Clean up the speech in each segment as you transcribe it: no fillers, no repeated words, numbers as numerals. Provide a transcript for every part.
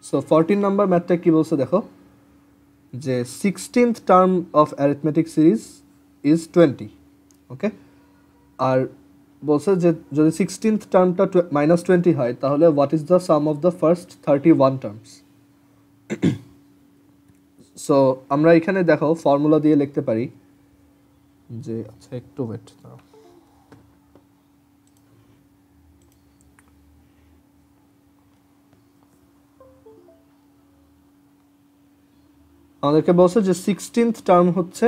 So 14 number ম্যাথটা কি বলছে দেখো, যে 16th term of arithmetic series is 20, ওকে। আর বলছে যে যদি 16th টার্মটা -20 হয় তাহলে what is the sum of the first 31 terms. So আমরা এখানে দেখো ফর্মুলা দিয়ে লিখতে পারি যে, আচ্ছা একটু ওয়েট দাও, আমাদেরকে বলছে যে 16th টার্ম হচ্ছে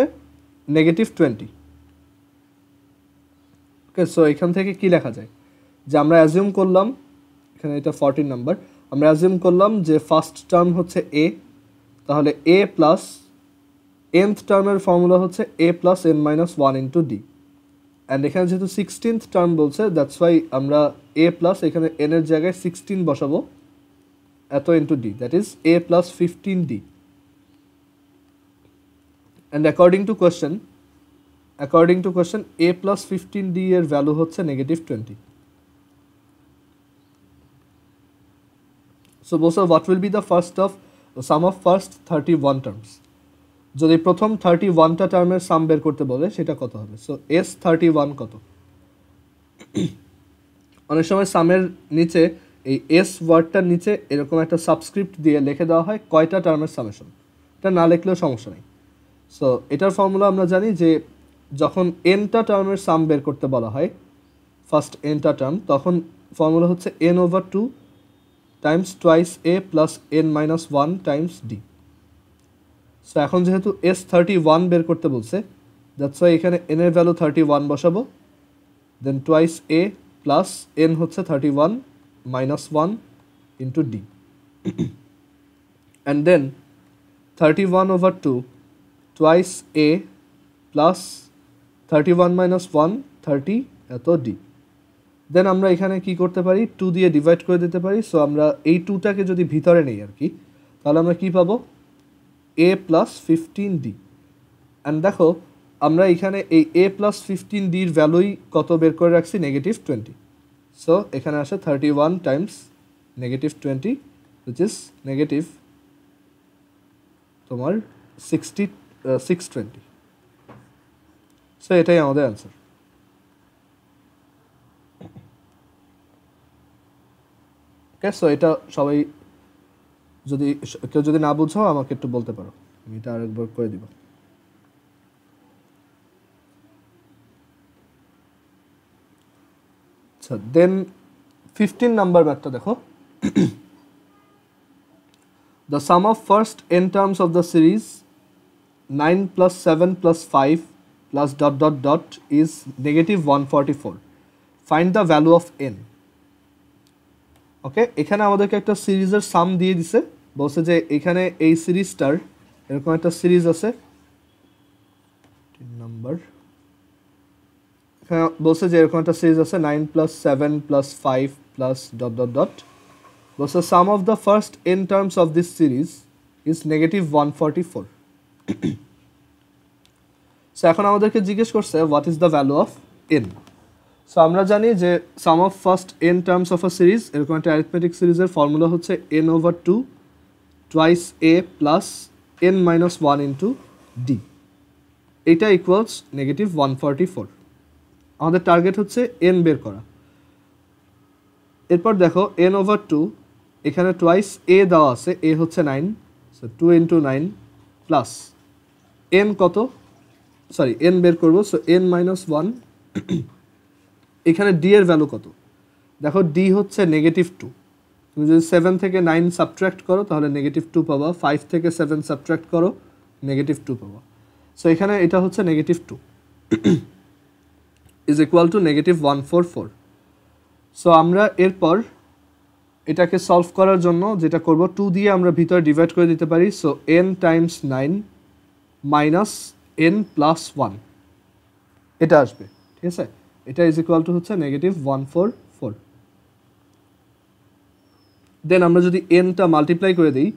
-20, ওকে। সো এখান থেকে কি লেখা যায়, যে আমরা অ্যাজিউম করলাম, এখানে এটা 14 নাম্বার, আমরা অ্যাজিউম করলাম যে ফার্স্ট টার্ম হচ্ছে এ, তাহলে এ প্লাস nth টার্মের ফর্মুলা হচ্ছে a plus n minus 1 into D. And এখানে যেহেতু 16th টার্ম বলছে, দ্যাটস ওয়াই আমরা a প্লাস এখানে n এর জায়গায় 16 বসাবো, এত into d, that is a plus 15d। And according to question a plus 15d এর ভ্যালু হচ্ছে -20। সো বলছে what will be the sum of first 31 terms. যদি প্রথম 31টা টার্মের সাম বের করতে বলে সেটা কত হবে। সো S31 কত, অনেক সময় সামের নিচে এই এস ওয়ার্ডটার নিচে এরকম একটা সাবস্ক্রিপ্ট দিয়ে লিখে দেওয়া হয় কয়টা টার্মের সামেশন, এটা না লিখলেও সমস্যা নেই। সো এটার ফর্মুলা আমরা জানি যে যখন এনটা টার্মের সাম বের করতে বলা হয়, ফার্স্ট এনটা টার্ম, তখন ফর্মুলা হচ্ছে n/2 times twice a plus n minus 1 times D. So এখন যেহেতু S31 বের করতে বলছে, দ্যাটস ওয়াই এখানে n এর ভ্যালু 31 বসাবো, then twice a plus n হচ্ছে 31 minus 1 into D, and then 31/2 twice a plus 31 minus 1 30 এত ডি। দেন আমরা এখানে কি করতে পারি, 2 দিয়ে ডিভাইড করে দিতে পারি। সো আমরা এই 2টাকে যদি ভিতরে নেই আর কি, তাহলে আমরা কি পাবো, a প্লাস 15d। অ্যান্ড দেখো আমরা এখানে এই a প্লাস 15dর ভ্যালুই কত বের করে রাখছি, -20। সো এখানে আসে 31 টাইমস -20, উইচ ইজ নেগেটিভ তোমার 620। সো এটাই আমাদের অ্যান্সার। ওকে, সো এটা সবাই যদি কেউ যদি না বুঝো আমাকে একটু বলতে পারো, আমি এটা আরেকবার করে দিব। আচ্ছা, দেন 15 নাম্বার ম্যাথটা দেখো, the sum of first n terms of the series 9 plus 7 plus 5 plus dot dot dot is -144. Find the value of n. ওকে, এখানে আমাদেরকে একটা সিরিজের সাম দিয়ে দিছে, বলছে যে এখানে এই সিরিজটার এরকম একটা সিরিজ আছে, 3 নাম্বার, এখানে বলছে যে এরকম একটা সিরিজ আছে 9 plus 7 plus 5 plus dot dot dot, বলছে sum of the first n terms of this series is -144. So এখন আমাদেরকে জিজ্ঞেস করছে what is the value of n। So আমরা জানি যে sum of first n terms of a series, এরকম একটা অ্যারিথমেটিক সিরিজের ফর্মুলা হচ্ছে n/2 twice a plus n minus 1 into d, এইটা ইকুয়ালস -144। আমাদের টার্গেট হচ্ছে n বের করা। এরপর দেখো n/2, এখানে টোয়াইস a দেওয়া আছে, a হচ্ছে 9, সো 2 ইন্টু 9 প্লাস n কত, সরি n বের করবো, সো n মাইনাস 1, এখানে d এর ভ্যালু কত, দেখো d হচ্ছে -2। তুমি যদি 7 থেকে 9 সাবট্রাক্ট করো তাহলে -2 পাবা, 5 থেকে 7 সাবট্রাক্ট করো -2 পাবা। সো এখানে এটা হচ্ছে -2 ইজ ইকুয়াল টু -144। সো আমরা এরপর এটাকে সলভ করার জন্য যেটা করব, 2 দিয়ে আমরা ভিতরে ডিভাইড করে দিতে পারি। So n Times 9 minus n plus 1 এটা আসবে, ঠিক আছে। এটা ইজ ইকুয়াল টু হচ্ছে -144। দেন আমরা যদি nটা মাল্টিপ্লাই করে দিই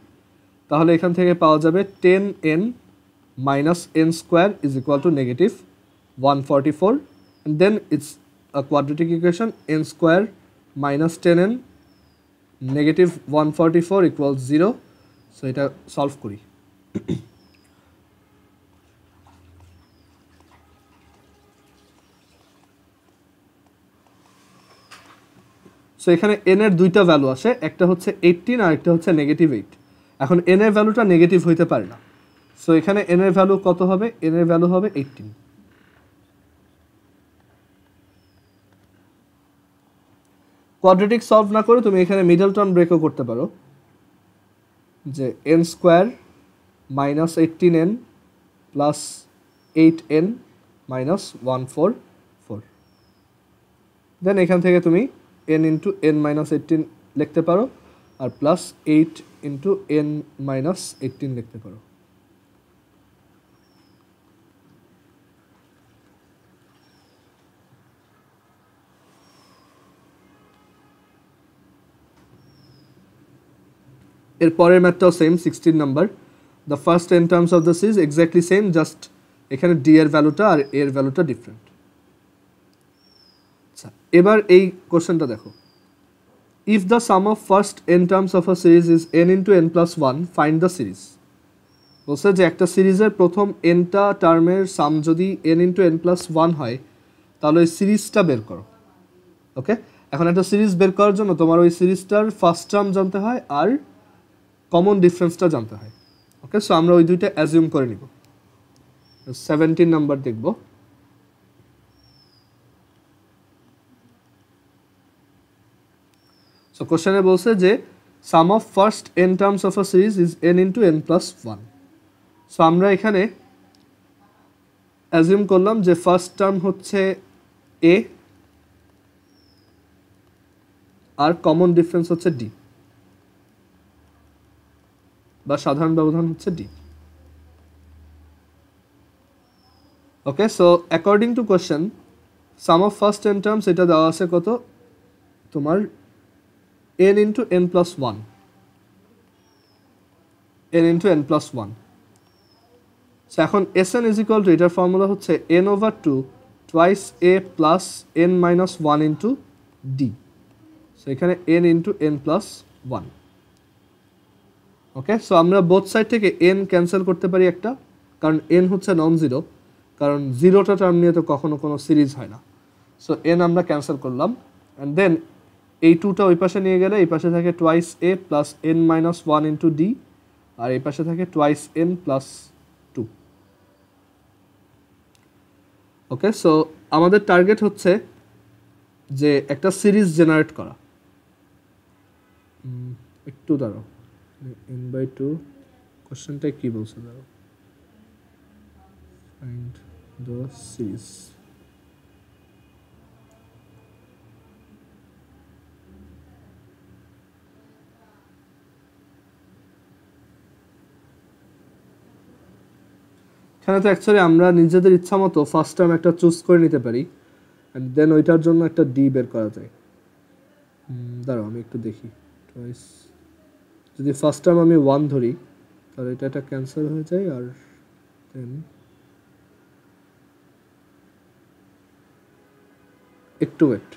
তাহলে এখান থেকে পাওয়া যাবে 10n minus n square is equal to -144, and then it's a quadratic equation, n square minus 10n negative 144 equal 0। So এটা সলভ করি। সো এখানে n এর দুইটা ভ্যালু আসে, একটা হচ্ছে 18 আর একটা হচ্ছে -8। এখন n এর ভ্যালুটা নেগেটিভ হইতে পারে না, সো এখানে n এর ভ্যালু কত হবে? n এর ভ্যালু হবে 18। কোয়াড্রেটিক সলভ না করে তুমি এখানে মিডল টার্ম ব্রেকও করতে পারো, যে n square minus 18n plus 8n minus 144। দেন এখান থেকে তুমি n ইন্টু n মাইনাস 18 লিখতে পারো, আর প্লাস 8 ইন্টু n মাইনাস 18 লিখতে পারো। এর পরের ম্যাথটাও same, 16 number. The first n terms of the series exactly same, just এখানে d এর ভ্যালুটা আর a এর ভ্যালুটা ডিফারেন্ট। আচ্ছা, এবার এই কোশ্চেনটা দেখো, if the sum of first n terms of a series is n into n plus 1, find the series. বলছে যে একটা সিরিজের প্রথম nটা টার্মের সাম যদি n ইন্টু n প্লাস 1 হয়, তাহলে ওই সিরিজটা বের করো। ওকে, এখন একটা সিরিজ বের করার জন্য তোমার ওই সিরিজটার ফার্স্ট টার্ম জানতে হয় আর কমন ডিফারেন্সটা জানতে হয়। ওকে, সো আমরা ওই দুইটা অ্যাজিউম করে নিব। 17 নাম্বার দেখব। সো কোশ্চেনে বলছে যে sum of first n terms of a series is n into n plus 1। So আমরা এখানে অ্যাজিউম করলাম যে ফার্স্ট টার্ম হচ্ছে a আর কমন ডিফারেন্স হচ্ছে d, বা সাধারণ ব্যবধান হচ্ছে d। Okay, so according to question sum of first n terms এটা দেওয়া আছে কত তোমার n into n plus 1, n into n plus 1। So এখন Sn ইজ ইকুয়াল টু, এটার ফর্মুলা হচ্ছে n over 2 twice a plus n minus 1 into d। So এখানে n into n plus 1। ওকে, so আমরা বোথ সাইড থেকে n cancel করতে পারি একটা, কারণ n হচ্ছে নন জিরো, কারণ জিরোটা টার্ম নিয়ে তো কখনো কোনো সিরিজ হয় না। সো n আমরা ক্যান্সেল করলাম, অ্যান্ড দেন এই টুটা ওই পাশে নিয়ে গেলে এই পাশে থাকে twice a plus n minus 1 into d, আর এই পাশে থাকে টুয়াইস n প্লাস 2। ওকে, সো আমাদের টার্গেট হচ্ছে যে একটা সিরিজ জেনারেট করা। একটু দাঁড়াও, n/2 কোশ্চেনটা কি বলছে দাঁড়াও, ফাইন্ড দ্য সিরিজ। এখানে তো অ্যাকচুয়ালি আমরা নিজেদের ইচ্ছা মতো ফার্স্ট টার্ম একটা চুজ করে নিতে পারি, অ্যান্ড দেন ওইটার জন্য একটা ডি বের করা যায়। দাঁড়াও আমি একটু দেখি, টুয়াইস যদি ফার্স্ট টার্ম আমি 1 ধরি তাহলে এটা একটা ক্যান্সেল হয়ে যায়, আর দেন একটু ওয়েট।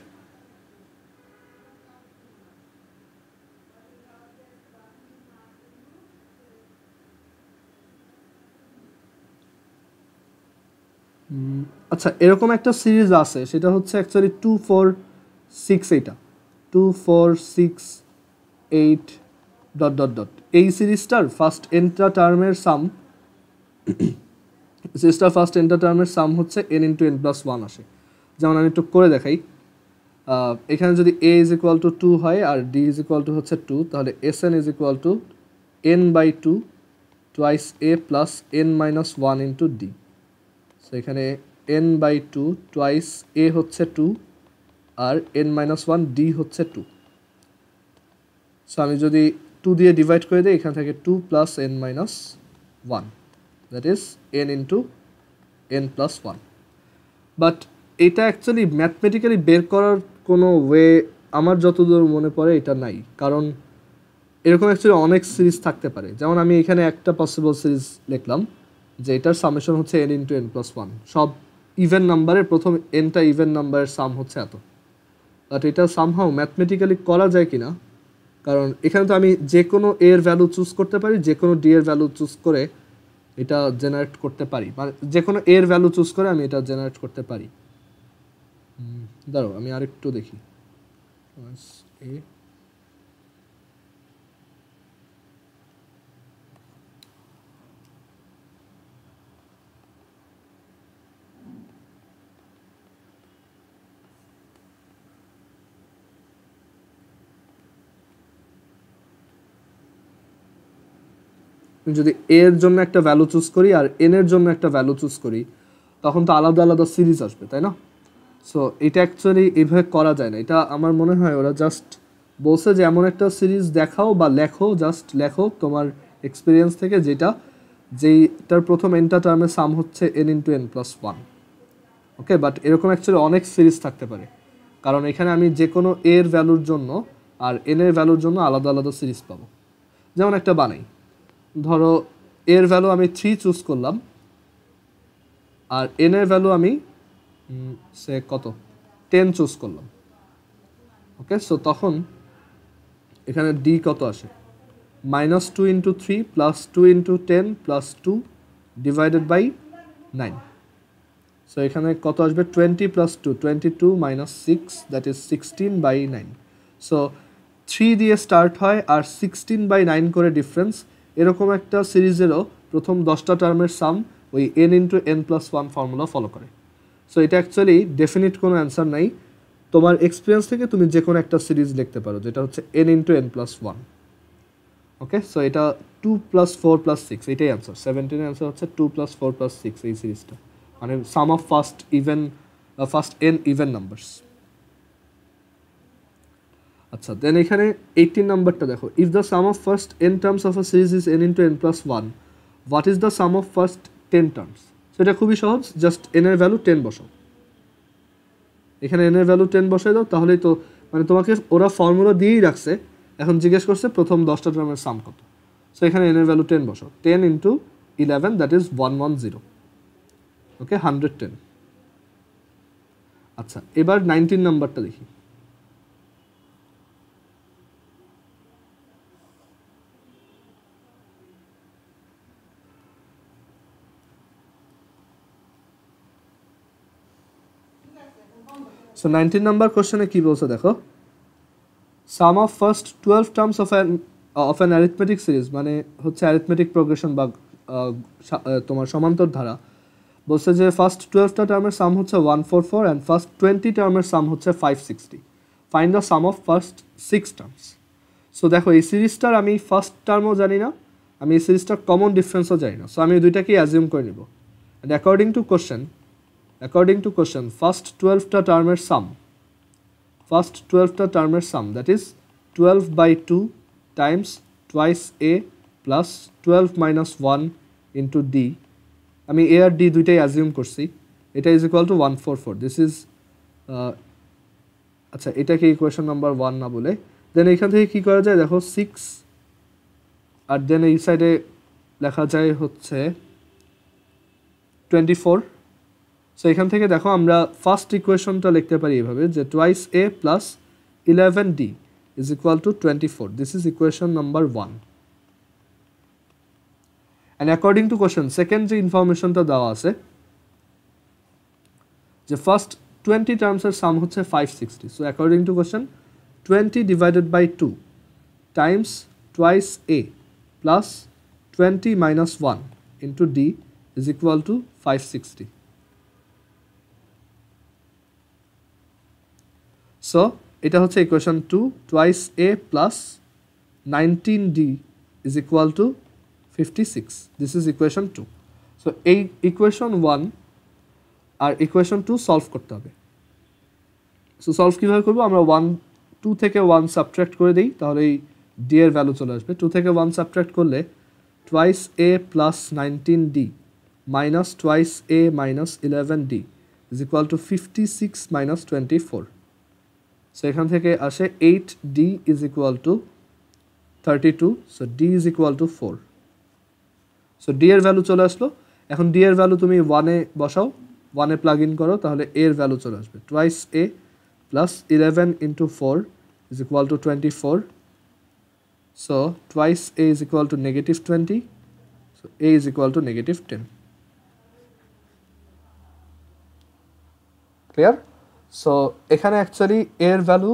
আচ্ছা, এরকম একটা সিরিজ আছে, সেটা হচ্ছে অ্যাকচুয়ালি 2 4 6, এইটা 2 4 6 8 ডট ডট ডট। এই সিরিজটার ফার্স্ট এনটা টার্মের সাম, সিরিজটার ফার্স্ট এনটা টার্মের সাম হচ্ছে n ইন্টু n প্লাস 1 আসে। যেমন আমি একটু করে দেখাই, এখানে যদি a ইজ ইকুয়াল টু 2 হয় আর d ইজ ইকুয়াল টু হচ্ছে 2, তাহলে Sn is equal two n/2 twice a plus n minus 1 into d। So এখানে n/2 টুয়াইস a হচ্ছে 2 আর n মাইনাস 1 d হচ্ছে 2। সো আমি যদি 2 দিয়ে ডিভাইড করে দিই, এখান থেকে 2 plus n minus 1, that is n into n plus 1। But এটা অ্যাকচুয়ালি ম্যাথমেটিক্যালি বের করার কোনো ওয়ে আমার যতদূর মনে পড়ে এটা নাই, কারণ এরকম অ্যাকচুয়ালি অনেক সিরিজ থাকতে পারে। যেমন আমি এখানে একটা পসিবল সিরিজ লিখলাম যে এটার সামেশন হচ্ছে n ইন্টু n প্লাস 1, সব ইভেন নাম্বারের প্রথম nটা ইভেন নাম্বারের সাম হচ্ছে এত। বাট এটা সামহাও ম্যাথমেটিক্যালি করা যায় কিনা কারণ এখানে তো আমি যে কোনো এ এর ভ্যালু চুজ করতে পারি, যে কোনো ডি এর ভ্যালু চুজ করে এটা জেনারেট করতে পারি, মানে যে কোনো এ এর ভ্যালু চুজ করে আমি এটা জেনারেট করতে পারি। দাঁড়াও আমি আরেকটু দেখি। এ যদি এ এর জন্য একটা ভ্যালু চুজ করি আর এন এর জন্য একটা ভ্যালু চুজ করি, তখন তো আলাদা আলাদা সিরিজ আসবে, তাই না? সো এটা অ্যাকচুয়ালি এইভাবে করা যায় না। এটা আমার মনে হয় ওরা জাস্ট বলছে যে এমন একটা সিরিজ দেখাও বা লেখো, জাস্ট লেখো তোমার এক্সপিরিয়েন্স থেকে যেইটার প্রথম এনটা টার্মের সাম হচ্ছে N into N plus one. Okay, but এরকম অ্যাকচুয়ালি অনেক সিরিজ থাকতে পারে, কারণ এখানে আমি যে কোনো এর ভ্যালুর জন্য আর এন এর ভ্যালুর জন্য আলাদা আলাদা সিরিজ পাবো। যেমন একটা বানাই, ধরো এর ভ্যালু আমি 3 চুজ করলাম আর এন এর ভ্যালু আমি সে কত 10 চুজ করলাম। ওকে, সো তখন এখানে ডি কত আসে, -2 into 3 plus 2 into 10 plus 2 divided by 9। So এখানে কত আসবে 20 plus 2 22 minus 6 that is 16/9। So 3 দিয়ে স্টার্ট হয় আর 16/9 করে ডিফারেন্স। এরকম একটা সিরিজেরও প্রথম 10টা টার্মের সাম ওই n into n plus one formula follow করে। সো এটা অ্যাকচুয়ালি ডেফিনিট কোনো অ্যান্সার নাই, তোমার এক্সপিরিয়েন্স থেকে তুমি যে কোনো একটা সিরিজ লিখতে পারো যেটা হচ্ছে n into n plus one. Okay, so এটা 2 প্লাস 4 প্লাস 6 এটাই অ্যান্সার। 17 এর অ্যান্সার হচ্ছে 2 প্লাস 4 প্লাস 6 এই সিরিজটা, মানে sum of first n even numbers. আচ্ছা, দেন এখানে 18 নাম্বারটা দেখো, if the sum of first n terms of a series is n into n plus one, what is the sum of first 10 terms? সেটা খুবই সহজ, জাস্ট n এর value 10 বসাও। এখানে n এর ভ্যালু 10 বসাই দাও, তাহলেই তো মানে তোমাকে ওরা ফর্মুলা দিয়েই রাখছে, এখন জিজ্ঞেস করছে প্রথম 10টা টার্মের সাম কত। সো এখানে n এর ভ্যালু 10 বসাও, 10 ইন্টু 11 দ্যাট ইজ 110। ওকে, 110। আচ্ছা, এবার 19 নাম্বারটা দেখি। সো 19 নাম্বার কোশ্চেনে কি বলছে দেখো, sum of first 12 terms of an arithmetic series, মানে হচ্ছে অ্যারিথমেটিক প্রোগ্রেশন বা তোমার সমান্তর ধারা। বলছে যে ফার্স্ট 12টা টার্মের সাম হচ্ছে 144 অ্যান্ড ফার্স্ট 20 টার্মের সাম হচ্ছে 560। Find the sum of first 6 terms. So দেখো এই সিরিজটার আমি ফার্স্ট টার্মও জানি না, আমি এই সিরিজটার কমন ডিফারেন্সও জানি না। সো আমি দুইটাকেই অ্যাজিউম করে নিব। And according to question first 12টা টার্মের sum that is 12/2 times twice A plus 12 minus 1 into d. আমি এ আর ডি দুইটাই অ্যাজিউম করছি। এটা is equal to 144। This is আচ্ছা, এটাকে ইকুয়েশন নাম্বার 1 না বলে দেন এইখান থেকে কী করা যায় দেখো 6, আর দেন এই সাইডে লেখা যায় হচ্ছে 24। সো এখান থেকে দেখো আমরা ফার্স্ট ইকুয়েশনটা লিখতে পারি এভাবে যে twice A plus 11d is equal two 24। This is equation number 1। And according to question second যে ইনফরমেশনটা দেওয়া আছে যে ফার্স্ট 20 টার্মসের সাম হচ্ছে 560। So according to question 20 divided by 2 times twice A plus 20 minus 1 into D is equal to 560। So এটা হচ্ছে equation 2, twice A plus 19d is equal to 56। This is equation 2। So এই equation 1 আর equation 2 solve করতে হবে। So solve কীভাবে করবো, আমরা 2 থেকে 1 সাবট্রাক্ট করে দিই, তাহলে এই ডি এর ভ্যালু চলে আসবে। 2 থেকে 1 সাবট্রাক্ট করলে twice A plus 19d minus twice A minus 11d is equal to 56 minus 24। So এখান থেকে আসে 8d is equal two 32। So d is equal two 4। So D এর ভ্যালু চলে আসলো। এখন ডি এর ভ্যালু তুমি 1-এ বসাও, 1-এ প্লাগ ইন করো, তাহলে এর ভ্যালু চলে আসবে twice A plus 11 into 4 is equal two 24 So twice a is equal to negative 20. So a is equal to negative 10. Clear? So এখানে অ্যাকচুয়ালি a এর ভ্যালু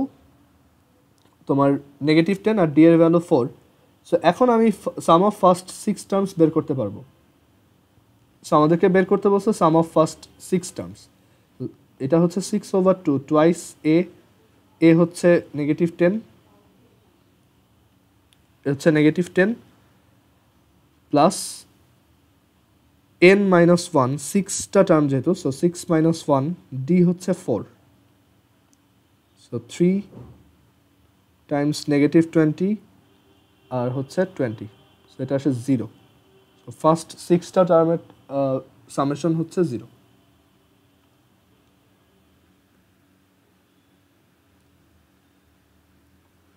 তোমার নেগেটিভ 10 আর d এর ভ্যালু 4. সো এখন আমি সাম অফ ফার্স্ট 6 টার্মস বের করতে পারবো. So আমাদেরকে বের করতে বলছে সাম অফ ফার্স্ট 6 টার্মস. এটা হচ্ছে 6/2 টুয়াইস a হচ্ছে নেগেটিভ 10, হচ্ছে নেগেটিভ 10 প্লাস n মাইনাস 1, 6টা টার্ম যেহেতু, সো 6 মাইনাস 1, d হচ্ছে 4. সো 3 টাইমস নেগেটিভ 20 আর হচ্ছে 20. সো এটা আসে 0. সো ফার্স্ট 6টা টার্মের সামেশন হচ্ছে 0.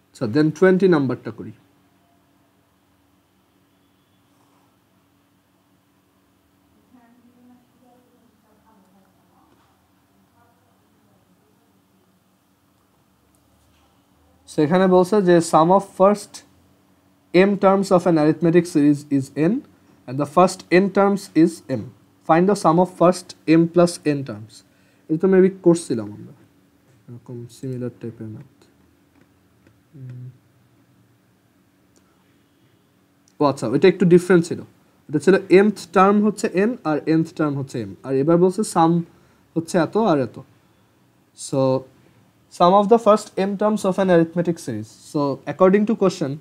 আচ্ছা, দেন 20 নাম্বারটা করি. সেখানে বলছে যে sum of first m terms of an arithmetic series is n and the first n terms is m. Find the sum of first m plus n terms. এটা তো মেবি করছিলাম আমরা এরকম সিমিলার টাইপের ম্যাথ. ও আচ্ছা, এটা একটু ডিফারেন্ট ছিল. এটা ছিল mth টার্ম হচ্ছে n আর nth টার্ম হচ্ছে m, আর এবার বলছে সাম হচ্ছে এত আর এত. So sum of the first m terms of an arithmetic series. So according to question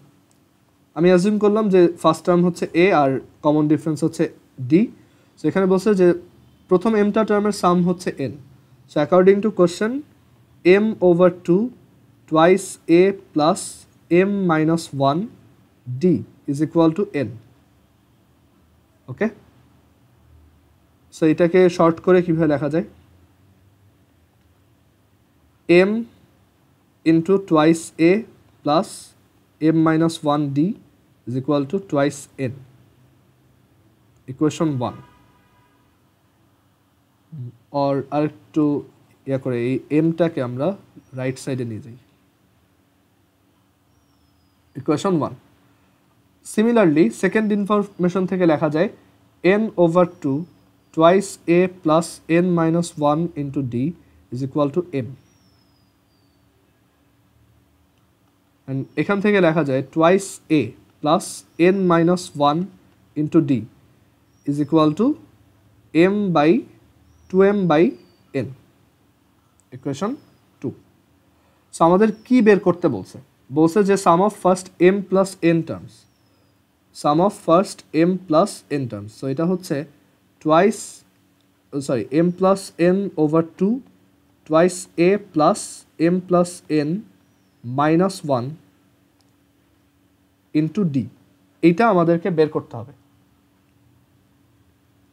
আমি অ্যাজিউম করলাম যে ফার্স্ট টার্ম হচ্ছে a আর কমন ডিফারেন্স হচ্ছে d. সো এখানে বলছে যে প্রথম mটা টার্মের সাম হচ্ছে n. So according to question m/2 twice a plus m minus 1 d is equal to n. Okay, so এটাকে শর্ট করে কীভাবে লেখা যায়? m into twice a plus m minus 1 d is equal to twice n. Equation 1. or আরেকটু ইয়া করে এই mটাকে আমরা right সাইডে নিয়ে যাই. Equation 1. Similarly, second information থেকে লেখা যায় n/2 twice a plus n minus 1 into d is equal to m. and এখান থেকে লেখা যায় twice a plus n minus 1 into d is equal to m by 2m by n. Equation 2. So আমাদের কি বের করতে বলছে? বলছে যে sum of first m plus n terms, sum of first m plus n terms. So এটা হচ্ছে twice m plus n/2 twice a plus m plus n minus 1 into d. এইটা আমাদেরকে বের করতে হবে.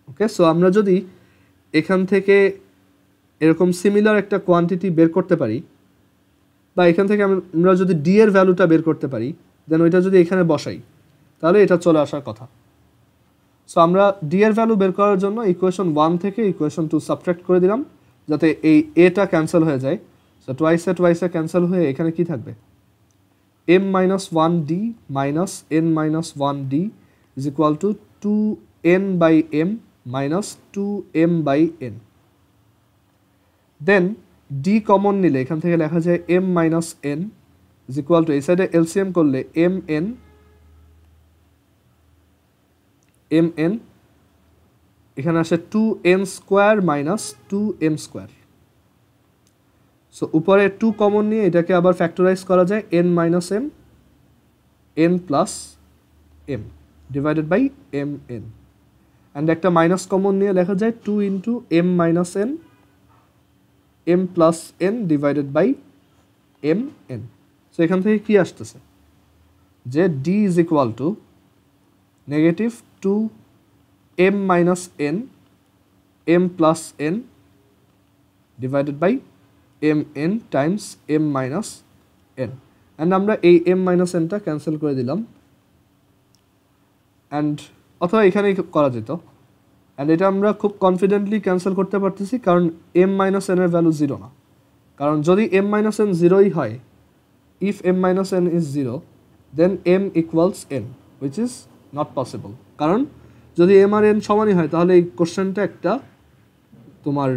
ওকে, সো আমরা যদি এখান থেকে এরকম সিমিলার একটা কোয়ান্টিটি বের করতে পারি, বা এখান থেকে আমরা যদি d এর ভ্যালুটা বের করতে পারি, দেন ওইটা যদি এখানে বসাই তাহলে এটা চলে আসার কথা. সো আমরা d এর ভ্যালু বের করার জন্য ইকুয়েশন 1 থেকে ইকুয়েশন 2 সাবট্রাক্ট করে দিলাম যাতে এই a-টা ক্যান্সেল হয়ে যায়. সো টুয়াইসে ক্যান্সেল হয়ে এখানে কি থাকবে? m minus 1d minus n minus 1d is equal to 2n by m minus 2m by n. Then d common নিলে এখান থেকে লেখা যায় m minus n is equal to এই সাইডে এলসিএম করলে mn এখানে আসে 2n square minus 2m square. So উপরে 2 কমন নিয়ে এটাকে আবার ফ্যাক্টরাইজ করা যায় n minus m n plus m divided by mn. And একটা মাইনাস কমন নিয়ে লেখা যায় 2 into m minus n m plus n divided by mn. So এখান থেকে কি আসতেছে যে d is equal to negative 2m minus n m plus n divided by mn times m minus n. And আমরা এই m মাইনাস nটা ক্যান্সেল করে দিলাম, and অথবা এখানেই করা যেত. অ্যান্ড এটা আমরা খুব কনফিডেন্টলি ক্যান্সেল করতে পারতেছি কারণ m মাইনাস n এর ভ্যালু 0 না. কারণ যদি m মাইনাস n 0ই হয়, if m minus n is 0, then M equals N, which is not possible. কারণ যদি এম আর এন সমানই হয় তাহলে এই কোশ্চেনটা একটা তোমার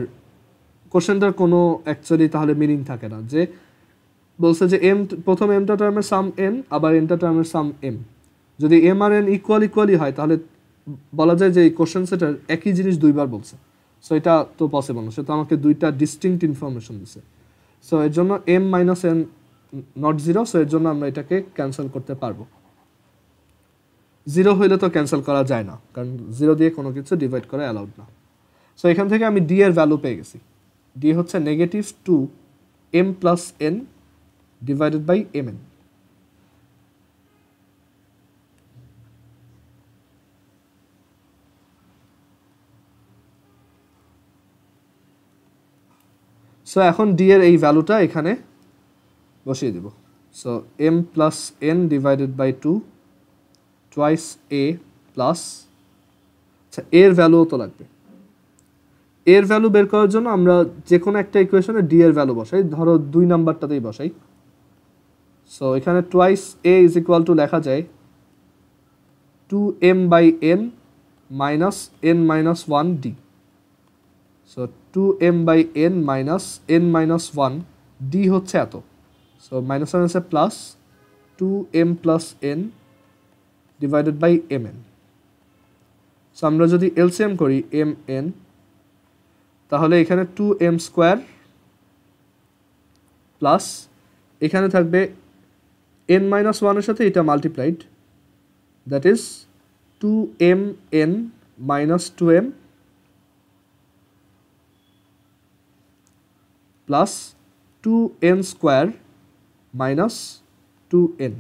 কোশ্চেনটার কোনো অ্যাকচুয়ালি তাহলে মিনিং থাকে না, যে বলছে যে এম প্রথম এমটা টার্মের সাম এন আবার এনটা টার্মের সাম এম, যদি এম আর এন ইকুয়ালি হয় তাহলে বলা যায় যে এই কোশ্চেন সেটার একই জিনিস দুইবার বলছে। সো এটা তো পসিবল না, সে তো আমাকে দুইটা ডিস্টিংক্ট ইনফরমেশন দিছে। সো এর জন্য M minus N not zero, so এর জন্য আমরা এটাকে ক্যান্সেল করতে পারবো। জিরো হইলে তো ক্যান্সেল করা যায় না, কারণ জিরো দিয়ে কোনো কিছু ডিভাইড করা অ্যালাউড না। সো এখান থেকে আমি ডি এর ভ্যালু পেয়ে গেছি। ডি হচ্ছে negative 2m plus N divided by M N. So এখন ডি এর এই ভ্যালুটা এখানে বসিয়ে দেব। So m plus N divided by 2 twice A plus, আচ্ছা এর ভ্যালুও তো লাগবে। এর ভ্যালু বের করার জন্য আমরা যে কোনো একটা ইকুয়েশনে ডি এর ভ্যালু বসাই, ধরো 2 নাম্বারটাতেই বসাই। সো এখানে twice A is equal to লেখা যায় 2m by N minus N minus 1 D. So 2m by N minus N minus 1 D হচ্ছে এত। সো মাইনাস ওয়ান আছে plus 2m plus N divided by M N. So আমরা যদি LCM করি M N, তাহলে এখানে 2m স্কোয়ার প্লাস এখানে থাকবে n মাইনাস ওয়ানের সাথে এটা multiplied, that is 2mn minus 2m plus 2n square minus 2n,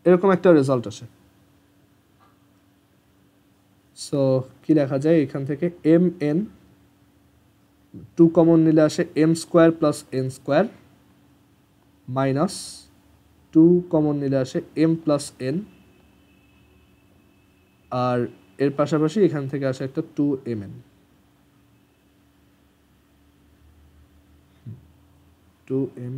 এরকম একটা রেজাল্ট আসে। সো কি লেখা যায় এখান থেকে এম এন 2 কমন নিলে আসে M square plus N square minus 2 common নিলে আসে এম প্লাস এন, আর এর পাশাপাশি এখান থেকে আসে একটা 2mn 2mn।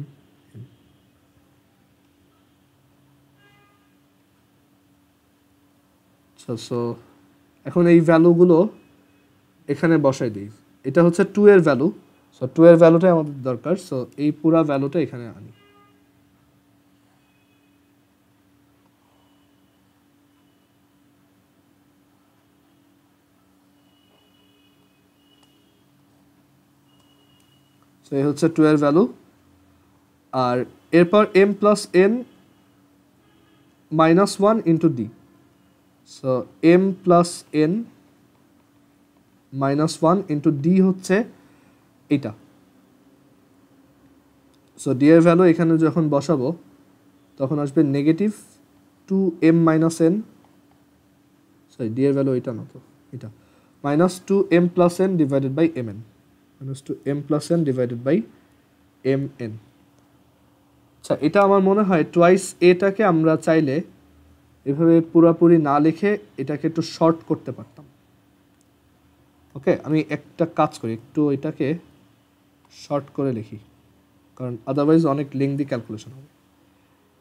সো এখন এই ভ্যালুগুলো এখানে বসাই দিই। এটা হচ্ছে 2 এর ভ্যালু, সো 2 এর ভ্যালুটাই আমাদের দরকার। সো এই পুরা ভ্যালুটা এখানে আনি। সো এই হচ্ছে 2 এর ভ্যালু, আর এরপর m plus n minus 1 into D. So m plus n minus 1 into d হচ্ছে এটা। সো ডি এর ভ্যালু এখানে যখন বসাবো তখন আসবে negative 2m minus n, sorry D এর ভ্যালু এটা না তো এটা, minus 2m plus n divided by mn, minus 2m plus n divided by mn। আচ্ছা এটা আমার মনে হয় টুয়াইস এটাকে আমরা চাইলে এভাবে পুরোপুরি না লিখে এটাকে একটু শর্ট করতে পারতাম। ওকে, আমি একটা কাজ করি, একটু এটাকে শর্ট করে লিখি, কারণ আদারওয়াইজ অনেক লেংদি ক্যালকুলেশন হবে।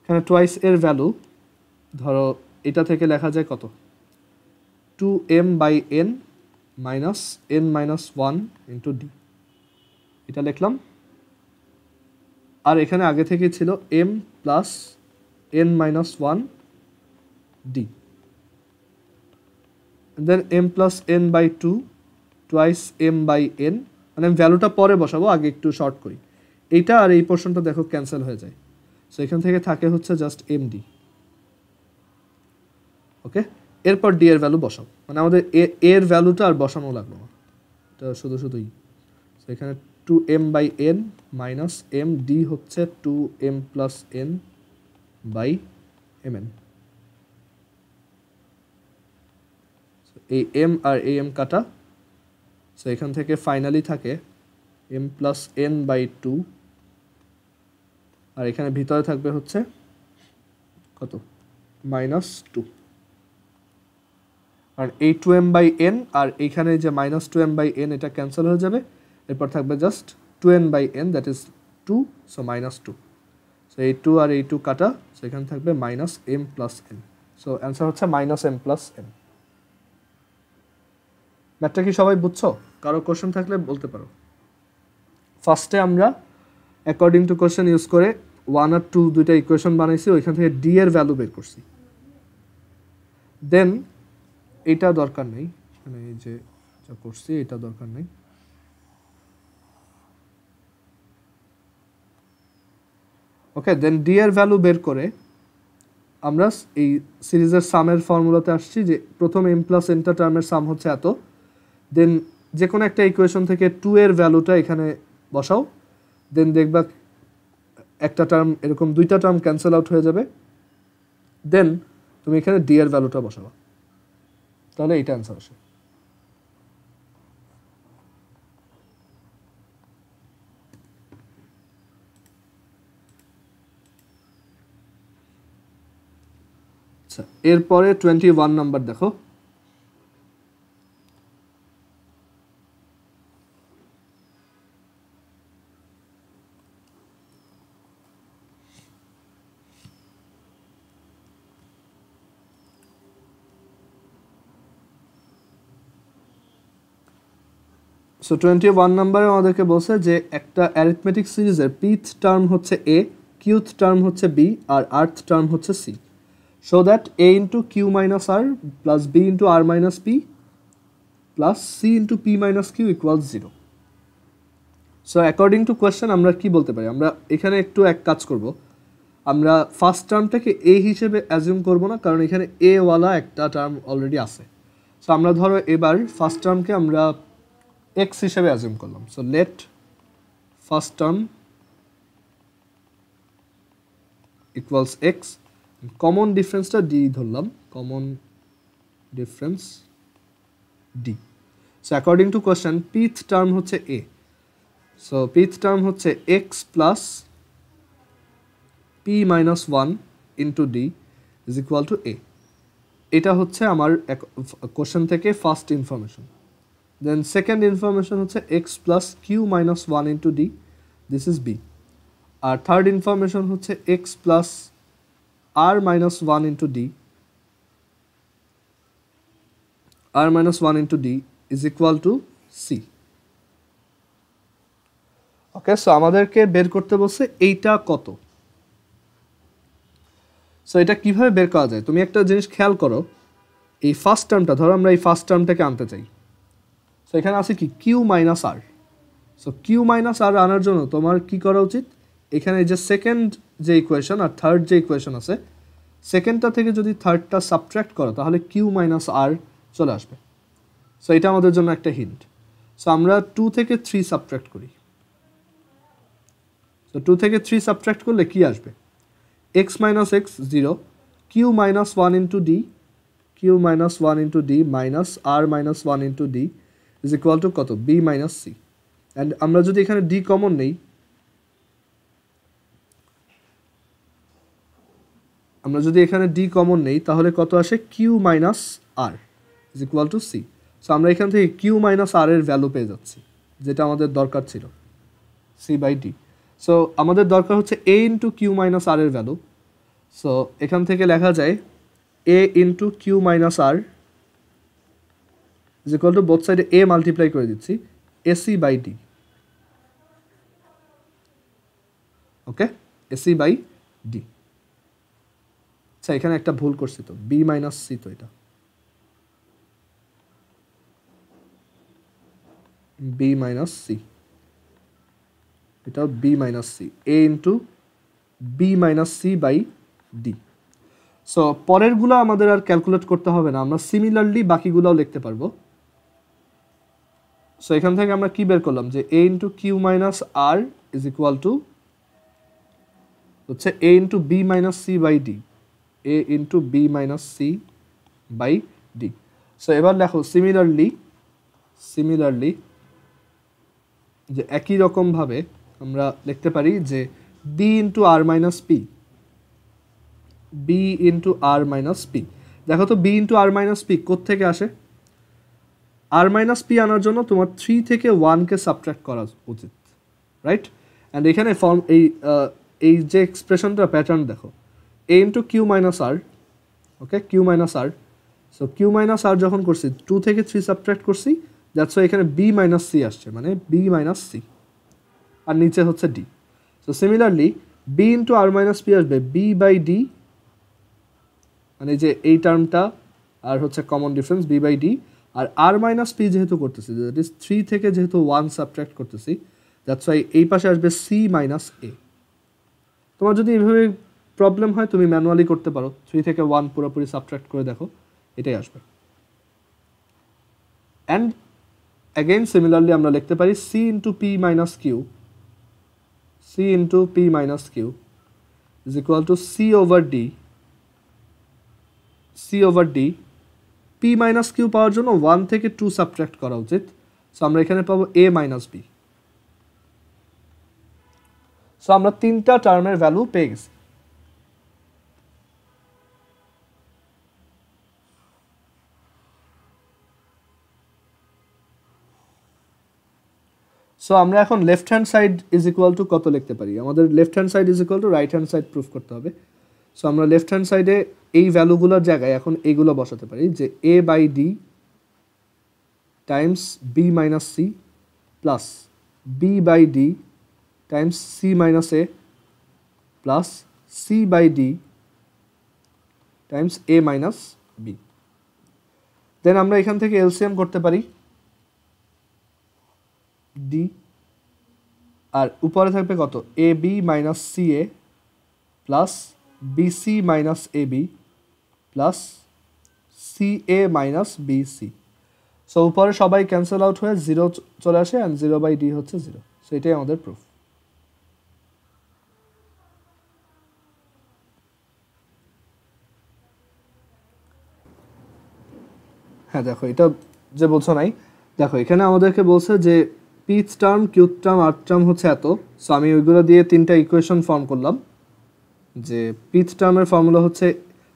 এখানে টুয়াইস এর ভ্যালু ধরো এটা থেকে লেখা যায় কত, 2m by n minus n minus 1 into D, এটা লিখলাম। আর এখানে আগে থেকে ছিল m plus n minus 1 D, then m plus n by 2 twice m by n, মানে আমি ভ্যালুটা পরে বসাবো, আগে একটু শর্ট করি। এইটা আর এই পোর্শনটা দেখো ক্যান্সেল হয়ে যায়। সো এখান থেকে থাকে হচ্ছে জাস্ট এম ডি। ওকে, এরপর ডি এর ভ্যালু বসাও, মানে আমাদের এর ভ্যালুটা আর বসানো লাগলো না, এটা শুধুই। সো এখানে 2m by n minus m D হচ্ছে 2m plus n by mn। এই m আর এই m কাটা, সো এখান থেকে ফাইনালি থাকে m প্লাস n বাই 2, আর এখানে ভিতরে থাকবে হচ্ছে কত, মাইনাস 2। আর এই 2m বাই n আর এইখানে যে মাইনাস 2m বাই n এটা ক্যান্সেল হয়ে যাবে, এরপর থাকবে just 2n by n, that is 2, so minus 2। So এই 2 আর এই 2 কাটা, সো এখানে থাকবে minus M plus N. So answer হচ্ছে মাইনাস এম প্লাস এন। ম্যাথটা কি সবাই বুঝছো? কারো কোশ্চেন থাকলে বলতে পারো। ফার্স্টে আমরা অ্যাকর্ডিং টু কোশ্চেন ইউজ করে 1 আর 2 দুইটা ইকুয়েশন বানাইছি, ওইখান থেকে ডি এর ভ্যালু বের করছি। দেন এটা দরকার নেই, মানে এই যে যা করছি এটা দরকার নেই। ওকে, দেন ডি এর ভ্যালু বের করে আমরা এই সিরিজের সামের ফর্মুলাতে আসছি যে প্রথম এম প্লাস এনটা টার্মের সাম হচ্ছে এত, দেন যে কোনো একটা ইকুয়েশন থেকে 2 এর ভ্যালুটা এখানে বসাও, দেন দেখবা একটা টার্ম এরকম দুইটা টার্ম ক্যান্সেল আউট হয়ে যাবে, দেন তুমি এখানে ডি এর ভ্যালুটা বসাবা, তাহলে এইটা অ্যান্সার আসে। আচ্ছা, এরপরে 21 নাম্বার দেখো। সো 21 নাম্বারে আমাদেরকে বলছে যে একটা অ্যারিথমেটিক সিরিজের পিথ টার্ম হচ্ছে এ, কিউথ টার্ম হচ্ছে বি, আর আর্থ টার্ম হচ্ছে C. So that A into Q minus R plus B into R minus P plus C into P minus Q equals 0। So according to question আমরা কি বলতে পারি? আমরা এখানে একটু এক কাজ করব, আমরা ফার্স্ট টার্মটাকে এ হিসেবে অ্যাজিউম করব না, কারণ এখানে এ ওয়ালা একটা টার্ম অলরেডি আছে। সো আমরা ধরো এবার ফার্স্ট টার্মকে আমরা এক্স হিসেবে অ্যাজিউম করলাম। So let first term equals x, common ডিফারেন্সটা ডি ধরলাম, common difference d. So according to question pth term হচ্ছে এ, সো পিথ টার্ম হচ্ছে x plus p minus 1 into D is equal to a. এটা হচ্ছে আমার কোয়েশ্চেন থেকে first information. Then second information হচ্ছে x plus q minus 1 into d, this is b. আর third information হচ্ছে x plus r minus 1 into D, আর minus 1 into D is equal to C. Okay, so আমাদেরকে বের করতে বলছে এইটা কত। সো এটা কিভাবে বের করা যায়? তুমি একটা জিনিস খেয়াল করো, এই ফার্স্ট টার্মটা ধরো আমরা এই ফার্স্ট টার্মটাকে আনতে চাই। সো এখানে আছে কি Q minus r. So q minus আর আনার জন্য তোমার কি করা উচিত? এখানে যে সেকেন্ড যে ইকুয়েশন আর থার্ড যে ইকুয়েশন আছে, সেকেন্ডটা থেকে যদি থার্ডটা সাবট্র্যাক্ট করো তাহলে কিউ মাইনাস আর চলে আসবে। সো এটা আমাদের জন্য একটা হিন্ট। সো আমরা 2 থেকে 3 সাবট্র্যাক্ট করি। সো 2 থেকে 3 সাবট্র্যাক্ট করলে কি আসবে? X minus x 0, q minus 1 into d, q minus 1 into d minus r minus 1 into D is equal to কত? B minus c. অ্যান্ড আমরা যদি এখানে ডি কমন নেই, তাহলে কত আসে? Q minus r is equal to c. So আমরা এখান থেকে কিউ মাইনাস আর এর ভ্যালু পেয়ে যাচ্ছি, যেটা আমাদের দরকার ছিল, সি বাই ডি। সো আমাদের দরকার হচ্ছে a into Q minus r এর ভ্যালু। সো এখান থেকে লেখা যায় a into Q minus r is equal to both সাইডে এ মাল্টিপ্লাই করে দিচ্ছি, ac by d. Okay, ac by d. আচ্ছা, এখানে একটা ভুল করছি তো, বি মাইনাস সি, তো এটা বি মাইনাস সি, এটা b minus c, a into b minus C by d. So পরেরগুলো আমাদের আর ক্যালকুলেট করতে হবে না, আমরা সিমিলারলি বাকিগুলোও লিখতে পারবো। সো এখান থেকে আমরা কি বের করলাম? যে a into Q minus r is equal to হচ্ছে a into b minus C by d, a into b minus C by d. So এবার দেখো সিমিলারলি যে একই রকমভাবে আমরা লিখতে পারি যে বি ইন্টু আর মাইনাস পি, বি ইন্টু আর মাইনাস পি। দেখো তো বি ইন্টু আর মাইনাস পি কোত্থেকে আসে? আর মাইনাস পি আনার জন্য তোমার 3 থেকে 1কে সাবট্র্যাক্ট করা উচিত, রাইট? অ্যান্ড এখানে এই যে এক্সপ্রেশনটা প্যাটার্ন দেখো, a into Q minus r, okay, q minus r. So q minus r যখন করছি 2 থেকে 3 সাবট্রাক্ট করছি, দ্যাটস ওয়াই এখানে বি মাইনাস সি আসছে, মানে বি মাইনাস সি, আর নিচে হচ্ছে d. So similarly b into আর মাইনাস পি আসবে বি বাই ডি, মানে যে এই টার্মটা আর হচ্ছে common difference b by d, আর আর মাইনাস পি যেহেতু করতেছি, দ্যাট ইজ 3 থেকে যেহেতু 1 সাবট্রাক্ট করতেছি, দ্যাটস ওয়াই এই পাশে আসবে সি মাইনাস এ। তোমার যদি এইভাবে প্রবলেম হয় তুমি ম্যানুয়ালি করতে পারো, 3 থেকে 1 পুরোপুরি সাবট্রাক্ট করে দেখো, এটাই আসবে। অ্যান্ড অ্যাগেইন সিমিলারলি আমরা লিখতে পারি c into P minus q, c into P minus q is equal to c over d, c over d. P minus q পাওয়ার জন্য 1 থেকে 2 সাবট্রাক্ট করা উচিত, সো আমরা এখানে পাবো এ মাইনাস বি। সো আমরা 3টা টার্মের ভ্যালু পেয়ে গেছি। সো আমরা এখন left hand side is equal to কত লিখতে পারি, আমাদের left hand side is equal two right hand side proof করতে হবে। সো আমরা লেফট হ্যান্ড সাইডে এই ভ্যালুগুলোর জায়গায় এখন এইগুলো বসাতে পারি, যে a by d times b minus c plus b by d times c minus a plus c by d times a minus b. Then আমরা এখান থেকে এলসিএম করতে পারি ডি, আর উপরে থাকবে কত, A B minus c A plus BC minus A B plus C A minus BC. So উপরে সবাই ক্যান্সেল আউট হয়ে 0 চলে আসে, অ্যান্ড 0 বাই ডি হচ্ছে 0। সো এটাই আমাদের প্রুফ। হ্যাঁ দেখো, এটা যে বলছো নাই, দেখো এখানে আমাদেরকে বলছে যে পিথ টার্ম, কিউথ টার্ম, আর্থ টার্ম হচ্ছে এত। সো আমি ওইগুলো দিয়ে 3টা ইকুয়েশন ফর্ম করলাম। যে পিথ টার্মের ফর্মুলা হচ্ছে,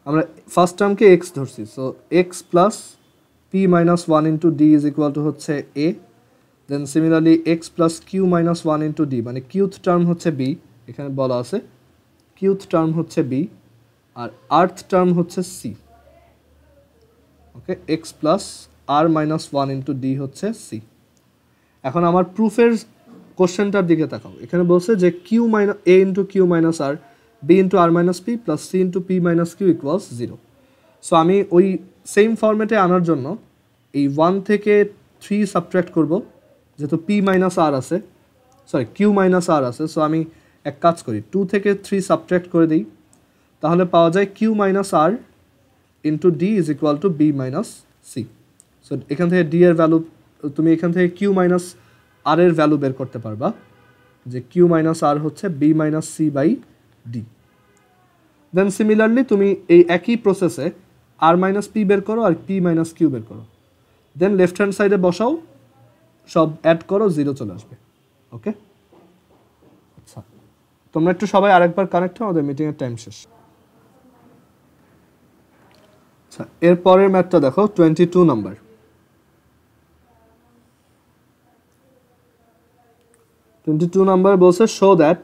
আমরা ফার্স্ট টার্মকে এক্স ধরছি, so x plus p minus 1 into D is equal to হচ্ছে এ। দেন similarly x plus q minus 1 into D, মানে কিউথ টার্ম হচ্ছে বি, এখানে বলা আছে কিউথ টার্ম হচ্ছে বি, আর আর্থ টার্ম হচ্ছে সি। ওকে, x plus r minus 1 into d হচ্ছে সি। এখন আমার প্রুফের কোশ্চেনটার দিকে তাকাও, এখানে বলছে যে কিউ মাইনাস এ into Q minus r b into আর minus P plus C into P minus Q equals 0। So আমি ওই সেম ফর্মেটে আনার জন্য এই 1 থেকে 3 সাবট্রাক্ট করব, যেহেতু পি মাইনাস আর আছে, সরি কিউ মাইনাস আর আছে। সো আমি এক কাজ করি, 2 থেকে 3 সাবট্রাক্ট করে দিই, তাহলে পাওয়া যায় Q minus R into D is equal to B minus C. So এখান থেকে ডি এর ভ্যালু, তুমি এখান থেকে কিউ মাইনাস আর এর ভ্যালু বের করতে পারবা, যে কিউ মাইনাস আর হচ্ছে B minus C by D. Then similarly তুমি এই একই প্রসেসে আর মাইনাস পি বের করো আর পি মাইনাস কিউ বের করো, দেন লেফট হ্যান্ড সাইডে বসাও, সব অ্যাড করো, 0 চলে আসবে। ওকে, আচ্ছা তোমরা একটু সবাই আরেকবার কানেক্ট হও, আমাদের মিটিংয়ের টাইম শেষ। আচ্ছা, এর পরের ম্যাথটা দেখো, 22 নাম্বার। 22 নাম্বার বলছে শো দ্যাট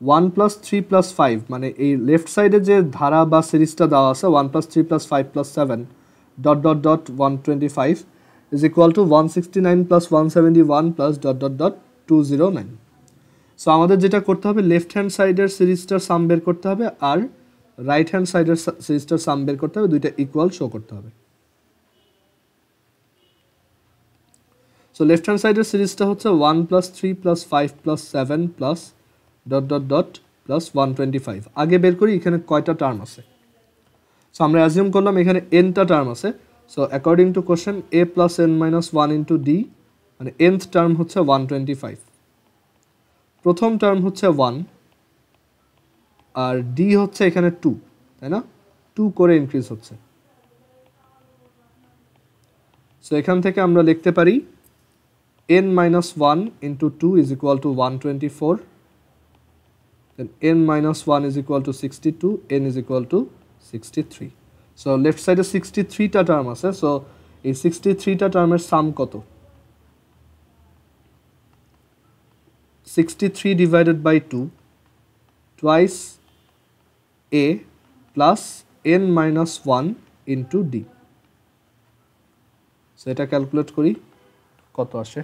1 প্লাস 3 প্লাস 5, মানে এই লেফট সাইডে যে ধারা বা সিরিজটা দেওয়া আছে 1 plus 3 plus 5 plus 7 dot dot dot 125 is equal two 169 plus 171 plus dot dot dot 209। So আমাদের যেটা করতে হবে, লেফট হ্যান্ড সাইডের সিরিজটার সাম বের করতে হবে, আর রাইট হ্যান্ড সাইডের সিরিজটার সাম বের করতে হবে, দুইটা ইকুয়াল শো করতে হবে। সো লেফট হ্যান্ড সাইডের সিরিজটা হচ্ছে 1 plus 3 plus 5 plus 7 plus dot dot dot plus 125। আগে বের করি এখানে কয়টা টার্ম আছে। সো আমরা অ্যাজিউম করলাম এখানে এনটা টার্ম আছে। So according to question a plus N minus 1 into D, মানে এনথ টার্ম হচ্ছে 125, প্রথম টার্ম হচ্ছে 1, আর ডি হচ্ছে এখানে 2, তাই না, 2 করে ইনক্রিজ হচ্ছে। সো এখান থেকে আমরা লিখতে পারি n minus 1 into 2 is equal to 124, then n minus 1 is equal to 62, n is equal to 63. So left side 63টা term আছে। সো এই 63টা টার্মের সাম কত, 63 divided by 2, twice a plus n minus 1 into d. So এটা calculate করি কত আসে।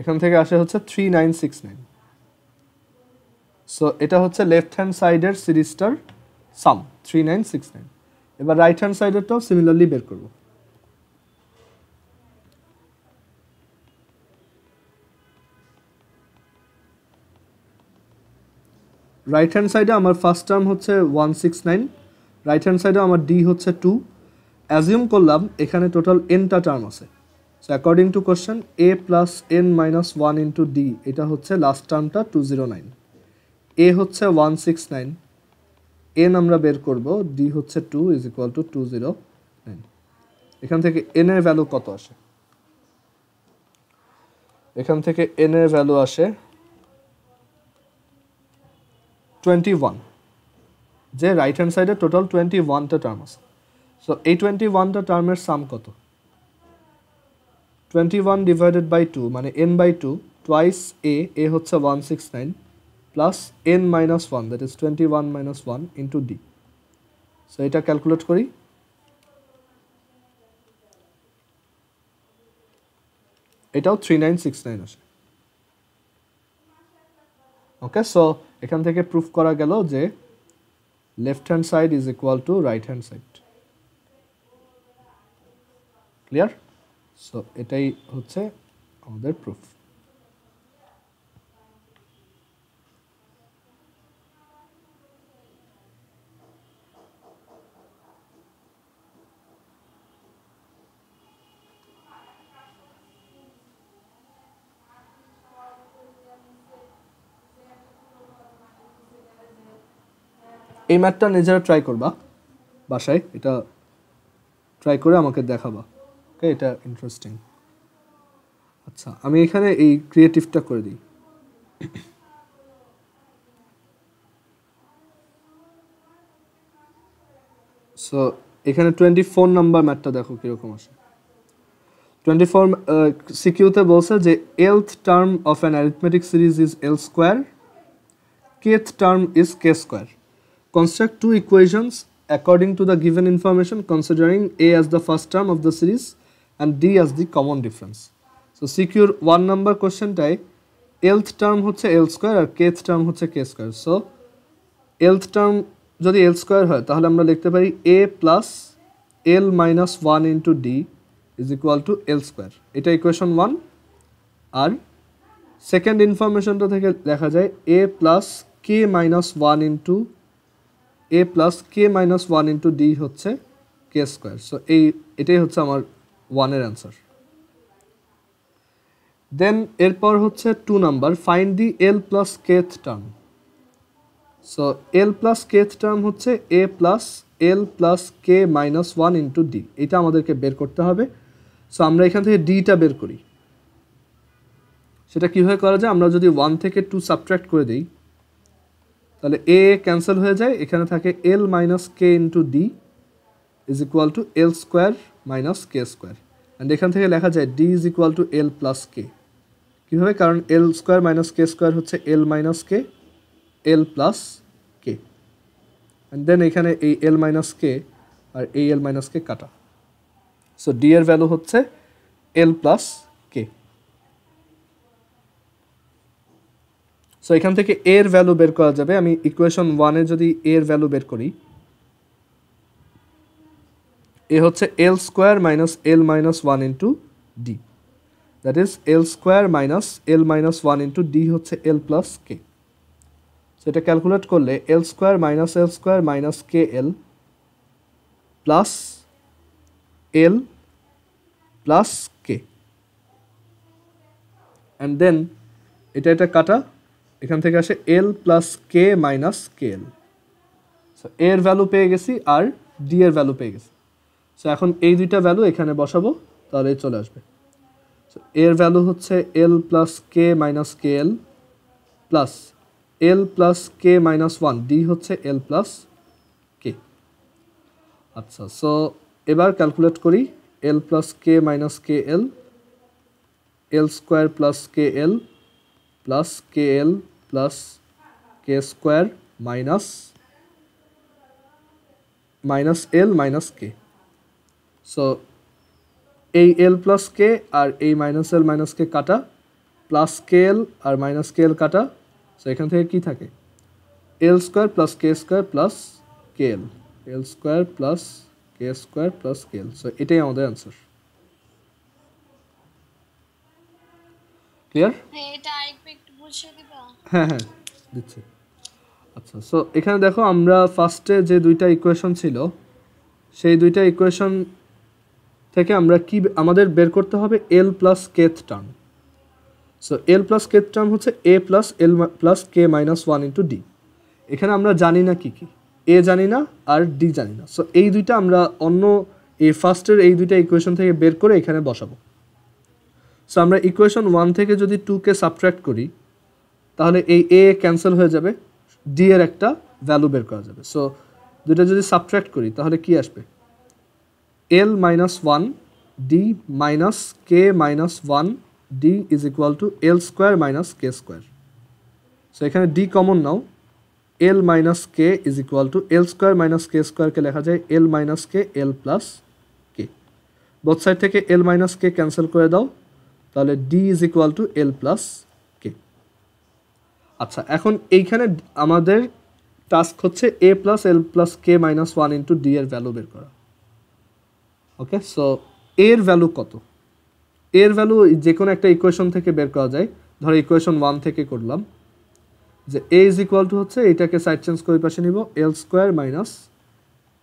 এখান থেকে আসে হচ্ছে 3969। সো এটা হচ্ছে লেফট হ্যান্ড সাইডের সিরিজটার সাম 3969। এবার রাইট হ্যান্ড সাইডেরটাও সিমিলারলি বের করব। রাইট হ্যান্ড সাইডে আমার ফার্স্ট টার্ম হচ্ছে 169, রাইট হ্যান্ড সাইডে আমার ডি হচ্ছে 2। অ্যাজিউম করলাম এখানে টোটাল এনটা টার্ম আছে। So according to question a plus N minus 1 into D, এটা হচ্ছে লাস্ট টার্মটা 209, এ হচ্ছে 169, এন আমরা বের করব, ডি হচ্ছে 2 ইজ ইকুয়াল টু 209। এখান থেকে এন এর ভ্যালু কত আসে? এখান থেকে এন এর ভ্যালু আসে 21, যে রাইট হ্যান্ড সাইডে টোটাল 21টা টার্ম আছে। সো এই 21টা টার্মের সাম কত? 21 ডিভাইডেড বাই 2 মানে n বাই 2 টুয়াইস এ হচ্ছে 169 plus n minus 1 that is 21 minus 1 into D. So এটা ক্যালকুলেট করি। এটাও 3969 আসে। ওকে, সো এখান থেকে প্রুফ করা গেল যে left hand side is equal two right hand side. Clear? So এটাই হচ্ছে আমাদের প্রুফ। এই ম্যাথটা নিজেরা ট্রাই করবা বাসায়, এটা ট্রাই করে আমাকে দেখাবা। ওকে, এটা ইন্টারেস্টিং। আচ্ছা, আমি এখানে এই ক্রিয়েটিভটা করে দিই। সো এখানে 24 নাম্বার ম্যাথটা দেখো কিরকম আসে। 24 সিকিউতে বলছে যে lth term of an arithmetic series is l square, kth term is k square. Construct two equations according to the given information, considering a as the first term of the series and d as the common difference. So secure 1 number question tie lth term হচ্ছে l square আর kth term হচ্ছে k square. So lth term যদি l square হয় তাহলে আমরা লিখতে পারি a plus l minus 1 into d is equal to l square. এটা equation 1। আর second ইনফরমেশনটা থেকে দেখা যায় a plus k minus 1 into a plus k minus 1 into d হচ্ছে k square. সো এটাই হচ্ছে আমার 1 এর অ্যান্সার। দেন এরপর হচ্ছে 2 number, find the l plus kth term. So l plus kth term হচ্ছে a plus l plus k minus 1 into d, এটা আমাদেরকে বের করতে হবে। সো আমরা এখান থেকে ডিটা বের করি। সেটা কীভাবে করা যায়? আমরা যদি 1 থেকে 2 সাবট্র্যাক্ট করে দিই তাহলে এ ক্যান্সেল হয়ে যায়, এখানে থাকে l minus k into D is equal to L square minus k square. And এখান থেকে লেখা যায় d is equal to l plus k. কীভাবে? কারণ l square minus k square হচ্ছে l minus K, L plus k. And then এখানে এই এল minus কে আর এই এল মাইনাস কে কাটা। সো ডি এর ভ্যালু হচ্ছে এল প্লাস কে। সো এখান থেকে এর ভ্যালু বের করা যাবে। আমি ইকুয়েশন 1-এ যদি এর ভ্যালু বের করি, এ হচ্ছে l square minus L minus 1 into d, that is l square minus L minus 1 into d হচ্ছে এল প্লাস কে। সো এটা ক্যালকুলেট করলে l square minus K L plus L plus k. And then এটা কাটা, এখান থেকে আসে l plus কে minus কে l. So এর value পেয়ে গেছি আর ডি এর ভ্যালু পেয়ে গেছি। সো এখন এই দুইটা ভ্যালু এখানে বসাবো, তাহলে চলে আসবে। সো এর ভ্যালু হচ্ছে এল প্লাস কে মাইনাস কে এল প্লাস এল প্লাস কে মাইনাস 1, ডি হচ্ছে এল প্লাস কে। আচ্ছা, সো এবার ক্যালকুলেট করি এল প্লাস কে মাইনাস কে এল এল স্কোয়ার প্লাস কে এল প্লাস কে স্কোয়ার মাইনাস এল মাইনাস কে। সো এই এল প্লাস কে আর এই মাইনাস এল মাইনাস কে কাটা, প্লাস কে এল আর minus কে এল কাটা। So এখান থেকে কি থাকে, এল square plus K square plus K এল square plus K square plus K l. So এটাই আমাদের অ্যান্সার। ক্লিয়ার? হ্যাঁ হ্যাঁ দিচ্ছি। আচ্ছা, সো এখানে দেখো আমরা ফার্স্টে যে দুইটা ইকুয়েশন ছিল সেই দুইটা ইকুয়েশন থেকে আমরা কি আমাদের বের করতে হবে এল plus কেথ term. So L plus কেথ term হচ্ছে a plus L plus K minus one into D. এখানে আমরা জানি না কি কি, এ জানি না আর ডি জানি না। সো এই দুইটা আমরা অন্য এই ফার্স্টের এই দুইটা ইকুয়েশন থেকে বের করে এখানে বসাবো। সো আমরা ইকুয়েশন 1 থেকে যদি 2কে সাবট্র্যাক্ট করি তাহলে এই এ ক্যান্সেল হয়ে যাবে, ডি এর একটা ভ্যালু বের করা যাবে। সো দুটো যদি সাবট্র্যাক্ট করি তাহলে কি আসবে, l minus one d minus k minus one d is equal to L square minus k square. So এখানে ডি কমন নাও, l minus k is equal to L square minus k স্কোয়ারকে লেখা যায় l minus কে এল plus k. Both side থেকে l minus k cancel করে দাও, তাহলে d is equal to l plus k. আচ্ছা, এখন এইখানে আমাদের টাস্ক হচ্ছে a plus L plus K minus one into D এর ভ্যালু বের করা। ওকে, সো এর ভ্যালু কত, এর ভ্যালু যে কোনো একটা ইকুয়েশন থেকে বের করা যায়। ধরো ইকুয়েশন 1 থেকে করলাম যে এ ইজ ইকুয়াল টু হচ্ছে এইটাকে সাইড চেঞ্জ করে পাশে নিব এল স্কোয়ার মাইনাস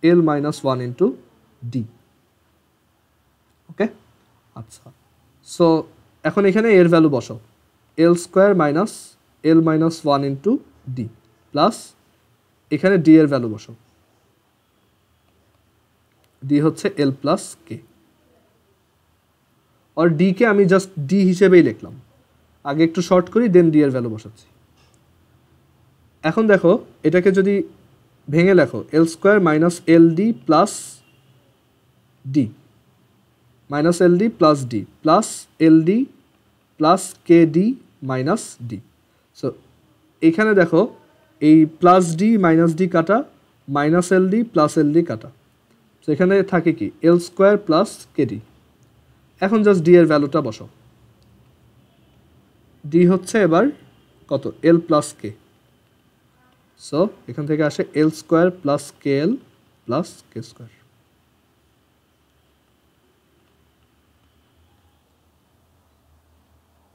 এল minus one into d. Okay, আচ্ছা, সো এখন এখানে এর ভ্যালু বসাও, এল স্কোয়ার মাইনাস এল minus one into D plus এখানে ডি এর ভ্যালু বসাও, ডি হচ্ছে এল প্লাস কে। আর ডি কে আমি জাস্ট ডি হিসেবেই লিখলাম, আগে একটু শর্ট করি দেন ডি এর ভ্যালু বসাচ্ছি। এখন দেখো এটাকে যদি ভেঙে লেখো, L square minus L D plus D minus L D plus D plus L D plus K D minus D. So এইখানে দেখো এই প্লাস ডি মাইনাস ডি কাটা, minus L D plus L D কাটা। So এখানে থাকে কি L square plus K D. এখন just D এর ভ্যালুটা বসাও, ডি হচ্ছে এবার কত, এল প্লাস কে। সো এখান থেকে আসে L square plus K L plus K square.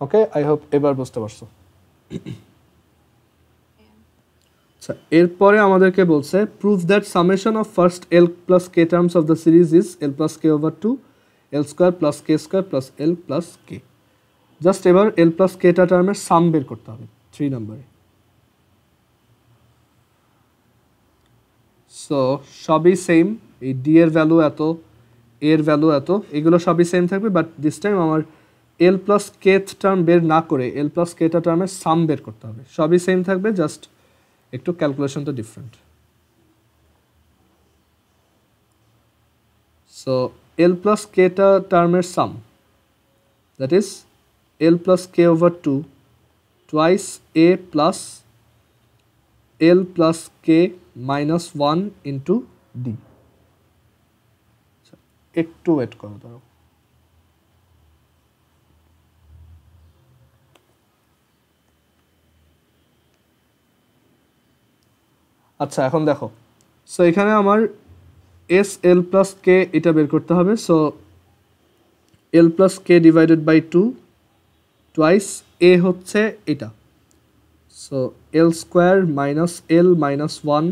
Okay, I hope এবার বুঝতে পারছো। আচ্ছা, এরপরে আমাদেরকে বলছে prove that summation of first L plus K terms of the series is L plus K over two L square plus K square plus L plus K. Just এবার L plus কেটা টার্মের সাম বের করতে হবে 3 নম্বরে। সো সবই same, এই D এর ভ্যালু এত, এর ভ্যালু এত, এগুলো সবই সেম থাকবে, বাট দিস টাইম আমার এল প্লাস কেথ টার্ম বের না করে এল প্লাস কেটা টার্মের সাম বের করতে হবে। সবই সেম থাকবে, জাস্ট একটু ক্যালকুলেশনটা ডিফারেন্ট। সো এল প্লাস কেটা টার্মের sum, that is L plus K over two twice A plus L plus K minus one into D. একটু ওয়েট করো ধরো। আচ্ছা, এখন দেখো, সো এখানে আমার এস এল প্লাস কে এটা বের করতে হবে। So L plus K divided by two twice A হচ্ছে এটা। সো এল স্কোয়ার মাইনাস এল minus one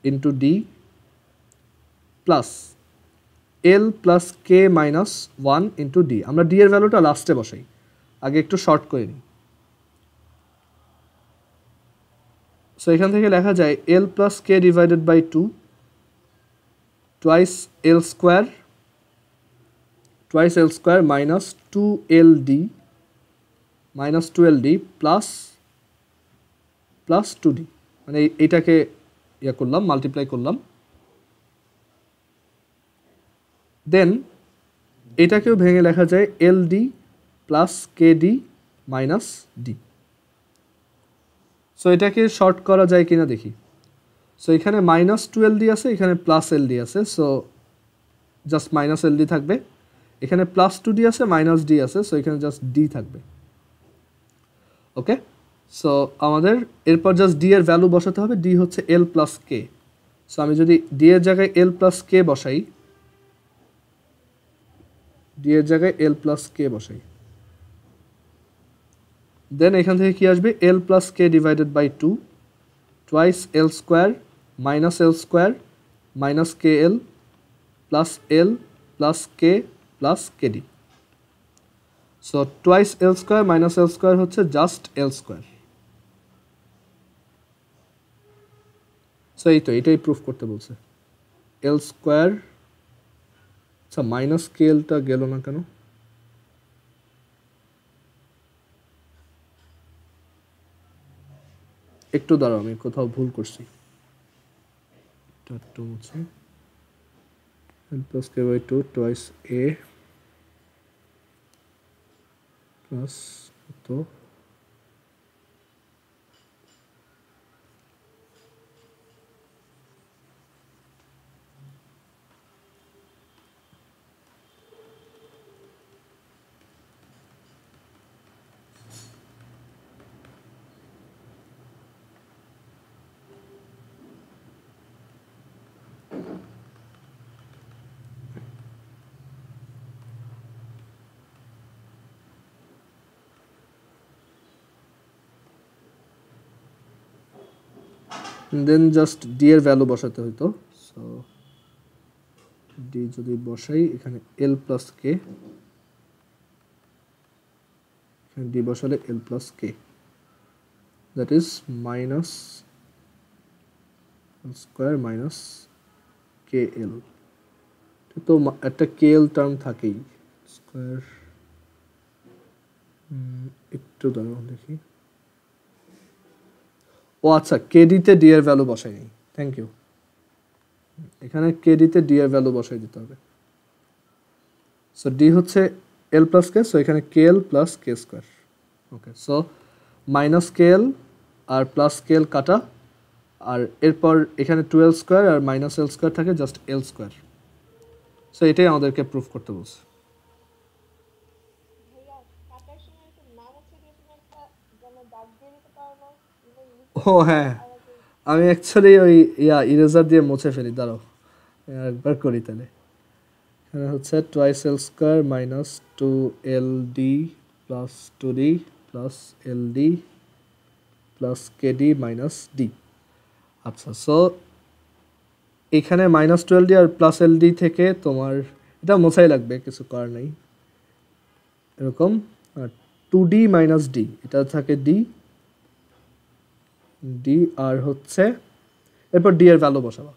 into D plus এল প্লাস কে মাইনাস ওয়ান ইন্টু ডি। আমরা ডি এর ভ্যালুটা লাস্টে বসাই, আগে একটু শর্ট করে নিই। সো এখান থেকে লেখা যায় L plus K divided by two twice L square minus two L D plus plus two D, মানে এইটাকে ইয়ে করলাম, মাল্টিপ্লাই করলাম। দেন এটাকেও ভেঙে লেখা যায় এল D plus K D minus D. So এটাকে শর্ট করা যায় কিনা দেখি। সো এখানে মাইনাস 2LD আছে, এখানে প্লাস এলডি আছে, সো জাস্ট মাইনাস এলডি থাকবে। এখানে প্লাস 2D আছে, মাইনাস ডি আছে, সো এখানে জাস্ট ডি থাকবে। ওকে, সো আমাদের এরপর জাস্ট ডি এর ভ্যালু বসাতে হবে। ডি হচ্ছে এল প্লাস কে। সো আমি যদি ডি এর জায়গায় এল প্লাস কে বসাই, ডি এর জায়গায় এল প্লাস কে বসাই, দেন এখান থেকে কি আসবে? L plus K divided by 2 twice L square minus L square minus K L plus K plus K D. So twice L square minus L square হচ্ছে জাস্ট এল স্কোয়ার। সো এই তো এটাই proof করতে বলছে। এল square, আচ্ছা minus কে এলটা গেল না কেন? একটু দাঁড়াও, আমি কোথাও ভুল করছি। L plus K by 2 twice A plus কত দেন জাস্ট ডি এর ভ্যালু বসাতে হইতো। সো ডি যদি বসাই, এখানে এল প্লাস কে, এখানে ডি বসালে L plus K, that is minus L square minus K L. তো একটা কে এল টার্ম থাকেই স্কোয়ার। একটু দাঁড়াও দেখি। ও আচ্ছা, কেডিতে ডি এর ভ্যালু বসাই নি, থ্যাংক ইউ। এখানে কেডিতে ডি এর ভ্যালু বসাই দিতে হবে। সো ডি হচ্ছে এল প্লাস কে, সো এখানে কে এল প্লাস কে স্কোয়ার। ওকে, সো মাইনাস কে এল আর প্লাস কে এল কাটা, আর এরপর এখানে 2L স্কোয়ার আর মাইনাস এল স্কোয়ার থাকে, জাস্ট এল স্কোয়ার। সো এটাই আমাদেরকে প্রুফ করতে বলছে। ও হ্যাঁ, আমি অ্যাকচুয়ালি ওই ইরেজার দিয়ে মুছে ফেলি, দাঁড়াও একবার করি তাহলে। এখানে হচ্ছে twice L square minus 2LD plus 2D plus LD plus KD minus D. আচ্ছা, সো এখানে মাইনাস 12D আর প্লাস LD থেকে তোমার এটা মোছাই লাগবে, কিছু করার নেই। এরকম 2D মাইনাস ডি, এটা থাকে ডি ডি, আর হচ্ছে এরপর ডি এর ভ্যালু বসাবো।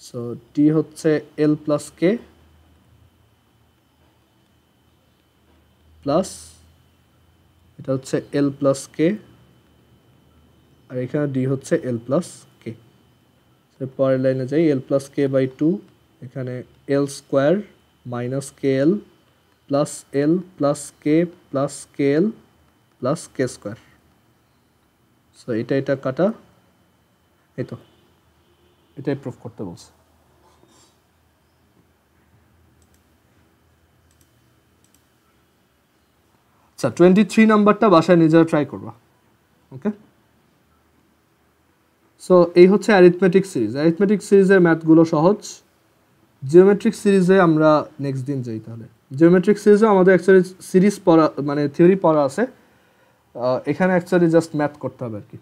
সো ডি হচ্ছে এল প্লাস কে প্লাস, এটা হচ্ছে এল প্লাস কে, আর এখানে ডি হচ্ছে এল প্লাস কে। পরের লাইনে যাই, এল প্লাস কে বাই 2, এখানে এল স্কোয়ার মাইনাস কে এল প্লাস এল প্লাস কে প্লাস কে এল প্লাস কে স্কোয়ার। সো এটা কাটা, এই তো এটাই প্রুফ করতে বলছে। আচ্ছা, 23 নাম্বারটা বাসায় নিজেরা ট্রাই করবা। ওকে, সো এই হচ্ছে অ্যারিথমেটিক সিরিজ। অ্যারিথমেটিক সিরিজের ম্যাথগুলো সহজ। জিওমেট্রিক সিরিজে আমরা নেক্সট দিন যাই। তাহলে জিওমেট্রিক সিরিজে আমাদের অ্যাকচুয়ালি সিরিজ পড়া মানে থিওরি পড়া আছে, এখানে অ্যাকচুয়ালি জাস্ট ম্যাথ করতে হবে আর কি।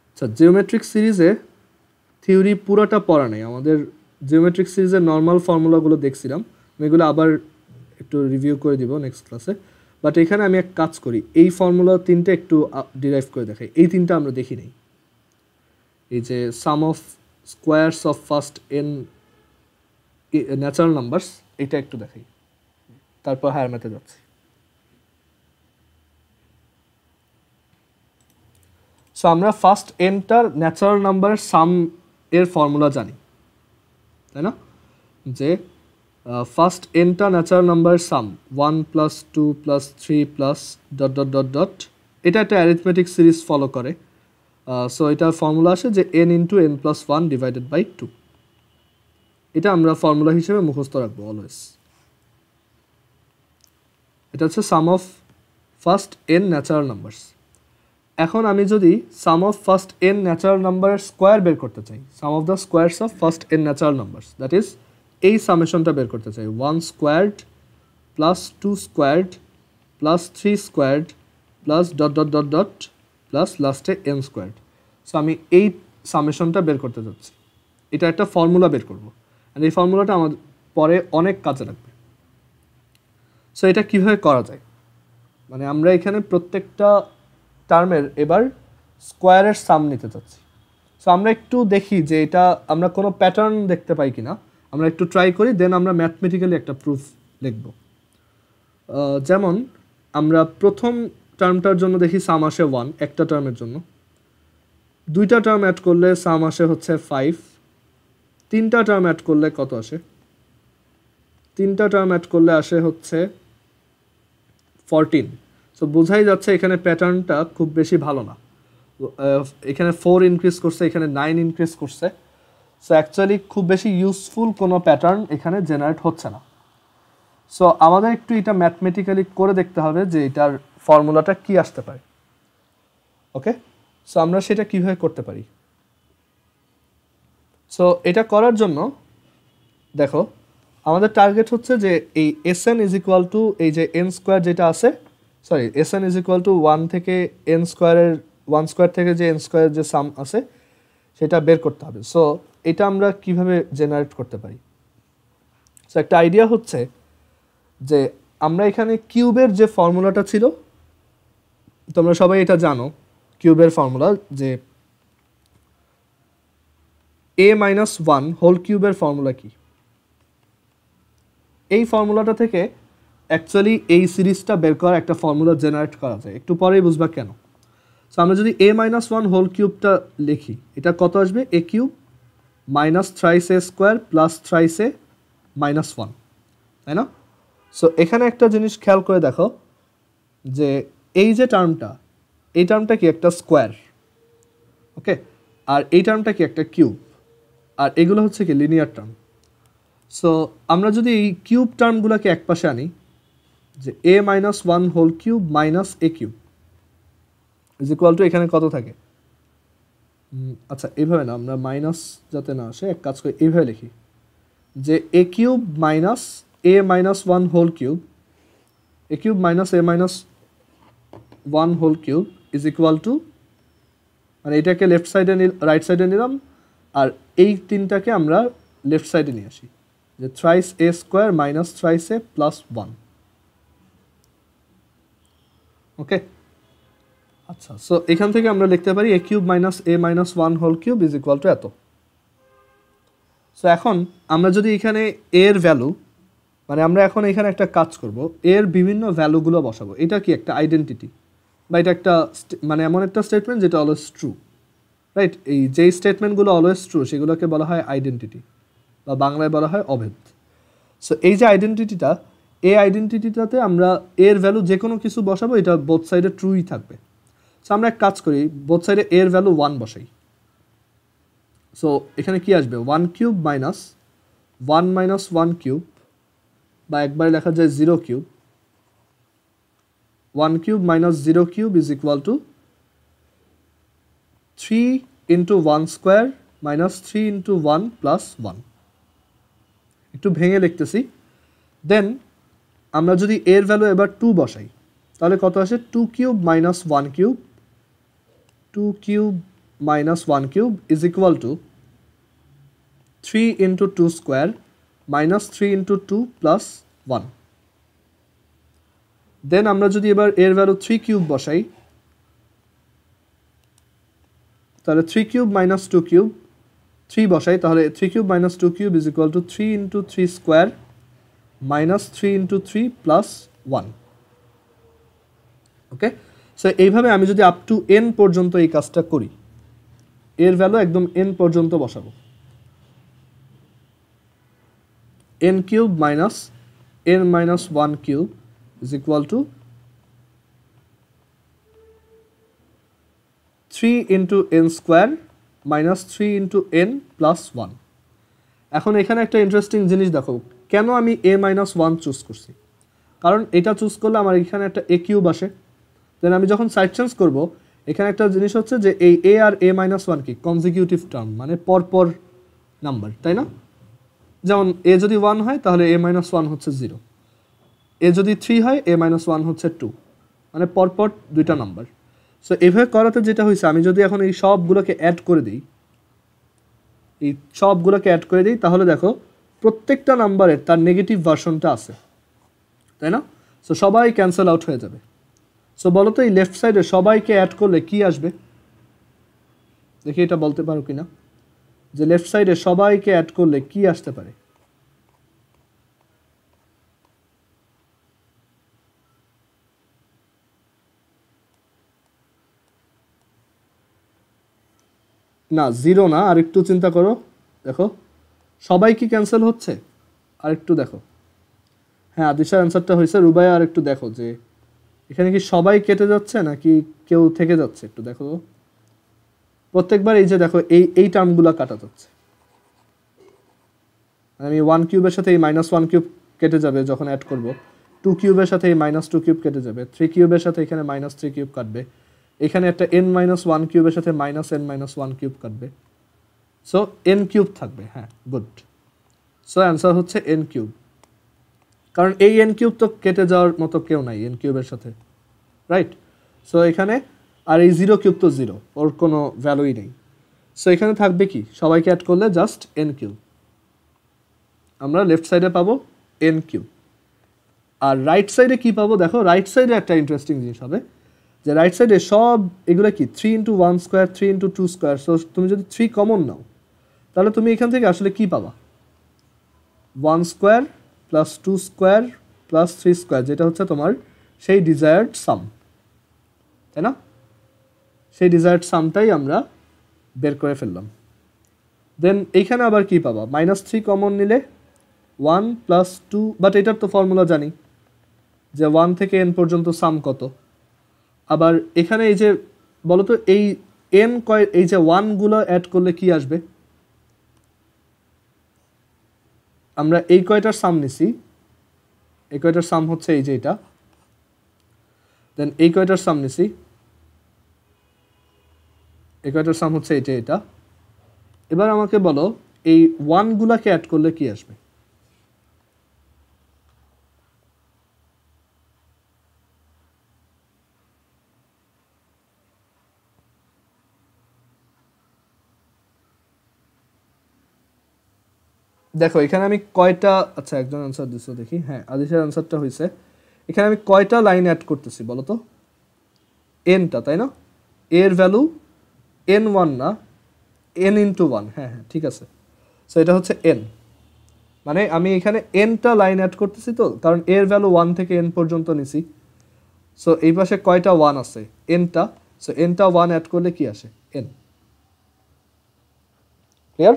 আচ্ছা, জিওমেট্রিক সিরিজে থিওরি পুরোটা পড়া নেই আমাদের। জিওমেট্রিক সিরিজের নর্মাল ফর্মুলাগুলো দেখছিলাম, আমি এগুলো আবার একটু রিভিউ করে দিব নেক্সট ক্লাসে। বাট এখানে আমি এক কাজ করি, এই ফর্মুলা 3টে একটু ডিরাইভ করে দেখাই। এই 3টা আমরা দেখি নেই, এই যে sum of squares of first N natural numbers, এটা একটু দেখাই, তারপর হায়ার ম্যাথে যাচ্ছি। সো আমরা ফার্স্ট এনটার ন্যাচারাল নাম্বারের সাম এর ফর্মুলা জানি, তাই না? যে ফার্স্ট এনটা natural number sum 1 plus 2 plus 3 plus dot dot dot dot, এটা একটা অ্যারিথমেটিক সিরিজ ফলো করে। সো এটার ফর্মুলা আসে যে n into n plus 1 divided by 2। এটা আমরা ফর্মুলা হিসেবে মুখস্থ রাখবো অলওয়েজ। এটা হচ্ছে sum of first n natural numbers. এখন আমি যদি sum of first n natural নাম্বারের স্কোয়ার বের করতে চাই, sum of the squares of first n natural numbers, that is এই সামেশনটা বের করতে চাই 1 squared plus 2 squared plus 3 squared plus dot dot dot dot plus লাস্টে n স্কোয়ার্ড। সো আমি এই সামেশনটা বের করতে যাচ্ছি, এটা একটা ফর্মুলা বের করবো, আর এই ফর্মুলাটা আমার পরে অনেক কাজে লাগবে। সো এটা কীভাবে করা যায়, মানে আমরা এখানে প্রত্যেকটা টার্মের এবার স্কোয়ারের সাম নিতে চাচ্ছি। সো আমরা একটু দেখি যে এটা আমরা কোনো প্যাটার্ন দেখতে পাই কিনা, আমরা একটু ট্রাই করি, দেন আমরা ম্যাথমেটিক্যালি একটা প্রুফ লিখব। যেমন আমরা প্রথম টার্মটার জন্য দেখি সাম আসে 1 একটা টার্মের জন্য, দুইটা টার্ম অ্যাড করলে সাম আসে হচ্ছে 5, তিনটা টার্ম অ্যাড করলে কত আসে, তিনটা টার্ম অ্যাড করলে আসে হচ্ছে 14। সো বোঝাই যাচ্ছে এখানে প্যাটার্নটা খুব বেশি ভালো না, এখানে 4 ইনক্রিজ করছে, এখানে 9 ইনক্রিজ করছে। সো অ্যাকচুয়ালি খুব বেশি ইউজফুল কোনো প্যাটার্ন এখানে জেনারেট হচ্ছে না। সো আমাদের একটু এটা ম্যাথমেটিক্যালি করে দেখতে হবে যে এটার ফর্মুলাটা কি আসতে পারে। ওকে, সো আমরা সেটা কীভাবে করতে পারি। সো এটা করার জন্য দেখো আমাদের টার্গেট হচ্ছে যে এই Sn ইজ ইকুয়াল টু এই যে n স্কোয়ার যেটা আছে, sorry Sn is equal two 1 থেকে n স্কোয়ারের 1 স্কোয়ার থেকে যে n স্কোয়ারের যে সাম আছে সেটা বের করতে হবে। সো এটা আমরা কিভাবে জেনারেট করতে পারি। সো একটা আইডিয়া হচ্ছে যে আমরা এখানে কিউবের যে ফর্মুলাটা ছিল, তোমরা সবাই এটা জানো, কিউবের ফর্মুলা যে a-1 হোল কিউবের ফর্মুলা কি। এই ফর্মুলাটা থেকে অ্যাকচুয়ালি এই সিরিজটা বের করার একটা ফর্মুলা জেনারেট করা যায়, একটু পরেই বুঝবা কেন। সো আমরা যদি a-1 হোল কিউবটা লিখি, এটা কত আসবে, a cube minus thrice a square plus thrice a minus 1, তাই না? সো এখানে একটা জিনিস খেয়াল করে দেখো যে এই যে টার্মটা, এই টার্মটা কি একটা স্কোয়ার, ওকে, আর এই টার্মটা কি একটা কিউব, আর এগুলো হচ্ছে কি লিনিয়ার টার্ম। সো আমরা যদি এই কিউব টার্মগুলোকে এক পাশে আনি, যে a-1 whole cube minus a cube is equal to এখানে কত থাকে, আচ্ছা এইভাবে না, আমরা মাইনাস যাতে না আসে এক কাজ করে এইভাবে লিখি যে a cube minus a-1 whole cube, a cube minus a-1 whole cube is equal to, মানে এটাকে লেফট সাইডে রাইট সাইডে নিলাম, আর এই তিনটাকে আমরা লেফট সাইডে নিয়ে আসি, যে thrice a square minus thrice a plus 1। Okay, আচ্ছা, সো এখান থেকে আমরা লিখতে পারি a cube minus a-1 whole cube is equal to এত। সো এখন আমরা যদি এখানে এর ভ্যালু, মানে আমরা এখন এখানে একটা কাজ করব, এর বিভিন্ন ভ্যালুগুলো বসাবো। এটা কি একটা আইডেন্টিটি, বা এটা একটা মানে এমন একটা স্টেটমেন্ট যেটা অলওয়েজ ট্রু, রাইট? এই যেই স্টেটমেন্টগুলো অলওয়েজ ট্রু সেগুলোকে বলা হয় আইডেন্টিটি, বা বাংলায় বলা হয় অভেদ। সো এই যে আইডেন্টিটিটা, এই আইডেন্টিটিটাতে আমরা এর ভ্যালু যে কোনো কিছু বসাবো, এটা বোথ সাইডে ট্রুই থাকবে। সো আমরা এক কাজ করি, বোথ সাইডে এর ভ্যালু 1 বসাই। সো এখানে কি আসবে, 1 কিউব মাইনাস 1 মাইনাস 1 কিউব, বা একবারে লেখা যায় 0 cube, 1 cube minus 0 cube is equal two 3 into 1 square minus 3 into 1 plus 1। একটু ভেঙে লিখতেছি। দেন আমরা যদি এর ভ্যালু এবার 2 বসাই, তাহলে কত আসে, 2 cube minus 1 cube, 2 cube minus 1 cube is equal two 3 into 2 square minus 3 into 2 plus 1। দেন আমরা যদি এবার এর ভ্যালু 3 কিউব বসাই, তাহলে 3 কিউব মাইনাস 2 কিউব, 3 বসাই, তাহলে 3 cube minus 2 cube is equal two 3 into 3 square minus 3 into 3 plus 1। Okay, so এইভাবে আমি যদি আপ টু n পর্যন্ত এই কাজটা করি, এর ভ্যালু একদম n পর্যন্ত বসাবো। n cube minus n minus 1 cube is equal two 3 into n square minus 3 into n plus 1। এখন এখানে একটা ইন্টারেস্টিং জিনিস দেখো, কেন আমি a মাইনাস 1 চুজ করছি? কারণ এটা চুজ করলে আমার এখানে একটা a কিউব আসে। দেন আমি যখন সাইড চেঞ্জ করবো, এখানে একটা জিনিস হচ্ছে যে এই a আর a মাইনাস 1 কি কনজিকিউটিভ টার্ম, মানে পরপর নাম্বার, তাই না? যেমন a যদি 1 হয় তাহলে a মাইনাস 1 হচ্ছে 0, a যদি 3 হয় a মাইনাস 1 হচ্ছে 2, মানে পরপর দুইটা নাম্বার। সো এভাবে করাতে যেটা হয়েছে, আমি যদি এখন এই সবগুলোকে অ্যাড করে দিই, তাহলে দেখো প্রত্যেকটা নাম্বারের তার নেগেটিভ ভার্সনটা আছে, তাই না? সো সবাই ক্যান্সেল আউট হয়ে যাবে। সো বলো তো এই লেফট সাইডে সবাইকে অ্যাড করলে কি আসবে? দেখি এটা বলতে পারো কিনা, যে লেফট সাইডে সবাইকে অ্যাড করলে কি আসতে পারে? না, 0 না, আর একটু চিন্তা করো, দেখো সবাই কি ক্যান্সেল হচ্ছে? আর একটু দেখো, হ্যাঁ আদিশার অ্যান্সারটা হয়েছে। রুবাইয়া আর একটু দেখো যে এখানে কি সবাই কেটে যাচ্ছে নাকি কেউ থেকে যাচ্ছে, একটু দেখো। প্রত্যেকবার এই যে দেখো এই টার্মগুলো কাটা যাচ্ছে। আমি 1 কিউবের সাথে এই মাইনাস 1 কিউব কেটে যাবে যখন অ্যাড করব, 2 কিউবের সাথে এই মাইনাস 2 কিউব কেটে যাবে, 3 কিউবের সাথে এখানে মাইনাস 3 কিউব কাটবে, এখানে একটা n মাইনাস 1 কিউবের সাথে মাইনাস n মাইনাস 1 কিউব কাটবে। সো n কিউব থাকবে। হ্যাঁ, গুড। সো অ্যান্সার হচ্ছে n কিউব, কারণ এই n কিউব তো কেটে যাওয়ার মতো কেউ নাই n কিউবের সাথে, রাইট? সো এখানে আর এই 0 কিউব তো 0, ওর কোনো ভ্যালুই নেই। সো এখানে থাকবে কি, সবাইকে অ্যাড করলে জাস্ট n কিউব। আমরা লেফট সাইডে পাবো n কিউব। আর রাইট সাইডে কি পাবো? দেখো রাইট সাইডে একটা ইন্টারেস্টিং জিনিস হবে, যে রাইট সাইডে সব এগুলো কি 3 into 1 square, 3 into 2 square. So তুমি যদি 3 কমন নাও, তাহলে তুমি এখান থেকে আসলে কি পাবা? 1 square plus 2 square plus 3 square, যেটা হচ্ছে তোমার সেই ডিজায়ার্ড সাম, তাই না? সেই ডিজায়ার্ড সামটাই আমরা বের করে ফেললাম। দেন এইখানে আবার কি পাবা? মাইনাস 3 কমন নিলে 1 প্লাস 2, বাট এটার তো ফর্মুলা জানি যে 1 থেকে n পর্যন্ত সাম কত। আবার এখানে এই যে বলো তো এই n এই যে 1গুলো অ্যাড করলে কি আসবে? আমরা এই কয়টার সাম নিছি, এই কয়টার সাম হচ্ছে এই যে এটা, দেন এই কয়টার সাম নিছি, এই কয়টার সাম হচ্ছে এটা। এবার আমাকে বলো এই 1গুলাকে অ্যাড করলে কি আসবে? দেখো এখানে আমি কয়টা, আচ্ছা একজন অ্যান্সার দিছো দেখি, হ্যাঁ আদিশার অ্যান্সারটা হয়েছে। এখানে আমি কয়টা লাইন অ্যাড করতেছি বলো তো? nটা, তাই না? এর ভ্যালু n1 না, n ইন্টু 1। হ্যাঁ হ্যাঁ ঠিক আছে। সো এটা হচ্ছে n, মানে আমি এখানে nটা লাইন অ্যাড করতেছি তো, কারণ এর ভ্যালু 1 থেকে n পর্যন্ত নিছি। সো এই পাশে কয়টা 1 আছে? nটা। সো nটা 1 অ্যাড করলে কি আসে? n। ক্লিয়ার?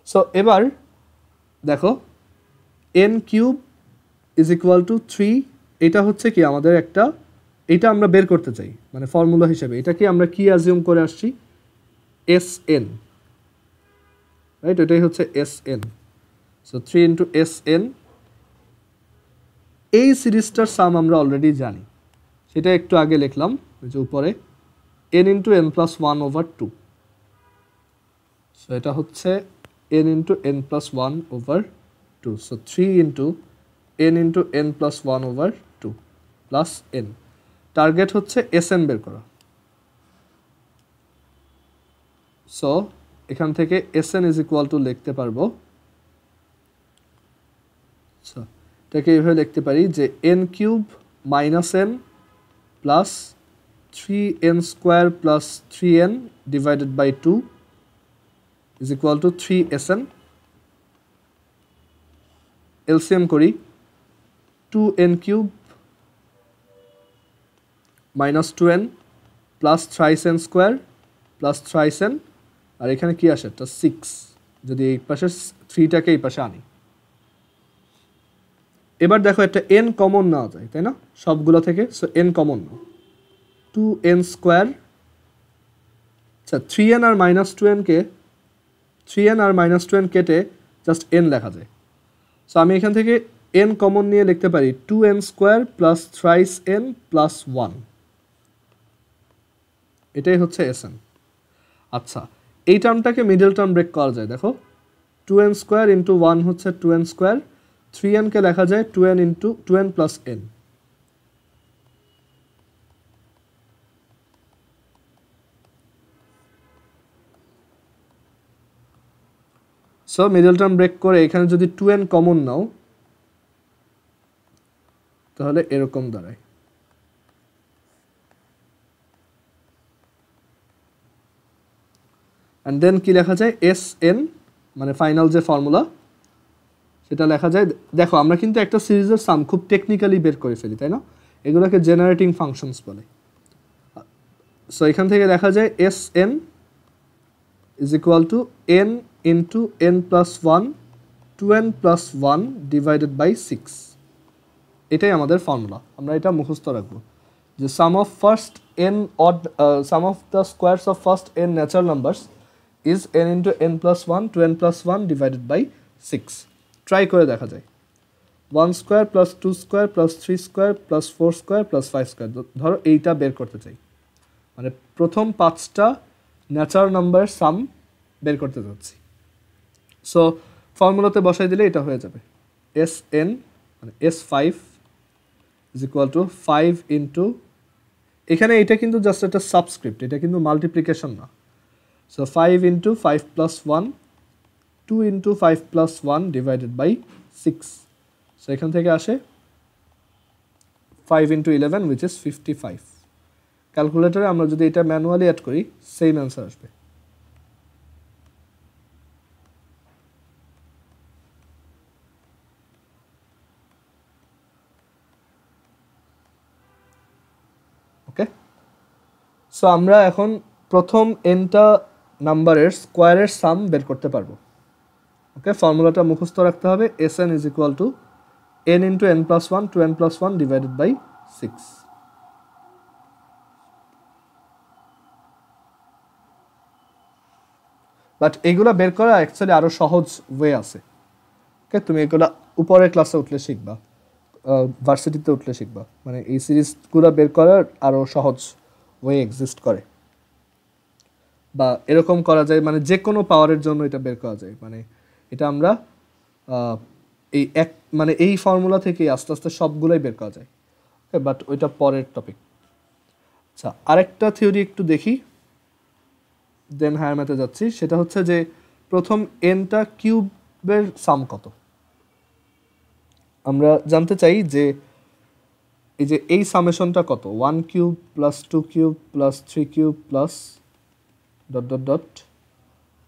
সো এবার দেখো n cube is equal two 3, এটা হচ্ছে কি আমাদের একটা, এটা আমরা বের করতে চাই মানে ফর্মুলা হিসেবে। এটা কি আমরা কি অ্যাজিউম করে আসছি? Sn, right? এটাই হচ্ছে Sn। So 3 into Sn। এই সিরিজটার সাম আমরা অলরেডি জানি, সেটা একটু আগে লিখলাম যে উপরে n into n plus 1 over 2। So এটা হচ্ছে n into n plus 1 over 2। So 3 into n into n plus 1 over 2 plus n। Target হচ্ছে Sn বের করা। সো এখান থেকে Sn ইজ ইকুয়াল টু লিখতে পারবো, এটাকে এইভাবে লিখতে পারি যে n cube minus n plus 3n square plus 3n divided by 2 is equal to 3Sn। LCM করি, 2n cube minus 2n plus thrice n square plus thrice n, আর এখানে কি আসে? এটা 6, যদি এই পাশে 3টাকে এই পাশে আনি। এবার দেখো একটা n কমন নেওয়া যায়, তাই না, সবগুলো থেকে। সো n কমন নাও, 2n স্কোয়ার, আচ্ছা 3n আর মাইনাস টু এনকে 3n আর মাইনাস টু এন কেটে জাস্ট n লেখা যায়। সো আমি এখান থেকে n কমন নিয়ে লিখতে পারি 2n square plus thrice n plus 1, এটাই হচ্ছে Sn। আচ্ছা এই টার্মটাকে মিডল টার্ম ব্রেক করা যায়, দেখো 2n স্কোয়ার ইন্টু 1 হচ্ছে 2n স্কোয়ার, 3n কে লেখা যায় 2n into 2n plus n। So middle term break করে এখানে যদি 2n কমন নাও তাহলে এরকম দাঁড়ায়। অ্যান্ড দেন কি লেখা যায়, Sn মানে ফাইনাল যে ফর্মুলা সেটা লেখা যায়। দেখো আমরা কিন্তু একটা সিরিজের সাম খুব টেকনিক্যালি বের করে ফেলি, তাই না, এগুলোকে জেনারেটিং ফাংশনস বলে। সো এখান থেকে লেখা যায় Sn is equal to n into n plus 1 2n plus 1 divided by 6, এটাই আমাদের ফর্মুলা। আমরা এটা মুখস্থ রাখবো যে sum of first n odd sum of the squares of first n natural numbers is n into n plus 1 2n plus 1 divided by 6। Try করে দেখা যায় 1 square plus 2 square plus 3 square plus 4 square plus 5 square, ধরো এইটা বের করতে চাই, মানে প্রথম 5টা ন্যাচারাল নাম্বারের সাম বের করতে যাচ্ছি। সো ফর্মুলাতে বসাই দিলে এটা হয়ে যাবে Sn মানে S5 is equal two 5 into, এখানে এটা কিন্তু জাস্ট একটা সাবস্ক্রিপ্ট, এটা কিন্তু মাল্টিপ্লিকেশন না। So 5 into 5 plus 1 2 into 5 plus 1 divided by 6। So এখান থেকে আসে 5 ইন্টু 11 উইচ ইজ 55। ক্যালকুলেটারে আমরা যদি এটা ম্যানুয়ালি অ্যাড করি সেম অ্যান্সার আসবে। ওকে, সো আমরা এখন প্রথম nটা নাম্বারের স্কোয়ারের সাম বের করতে পারবো। ওকে, ফর্মুলাটা মুখস্থ রাখতে হবে, Sn is equal to n into n plus 1 2n plus 1 divided by 6। But এইগুলা বের করা অ্যাকচুয়ালি আরও সহজ ওয়ে আছে। ওকে, তুমি এগুলা উপরের ক্লাসে উঠলে শিখবা, ভার্সিটিতে উঠলে শিখবা, মানে এই সিরিজগুলো বের করার আরও সহজ ওয়ে এক্সিস্ট করে। বা এরকম করা যায়, মানে যে কোনো পাওয়ারের জন্য এটা বের করা যায়, মানে এটা আমরা এই এক মানে এই ফর্মুলা থেকে আস্তে আস্তে সবগুলোই বের করা যায়। ওকে, বাট ওইটা পরের টপিক। আচ্ছা আরেকটা থিওরি একটু দেখি, দেন হায়ার ম্যাথে যাচ্ছি। সেটা হচ্ছে যে প্রথম nটা কিউবের সাম কত। আমরা জানতে চাই যে এই যে এই সামেশনটা কত, 1 cube plus 2 cube plus 3 cube plus dot dot dot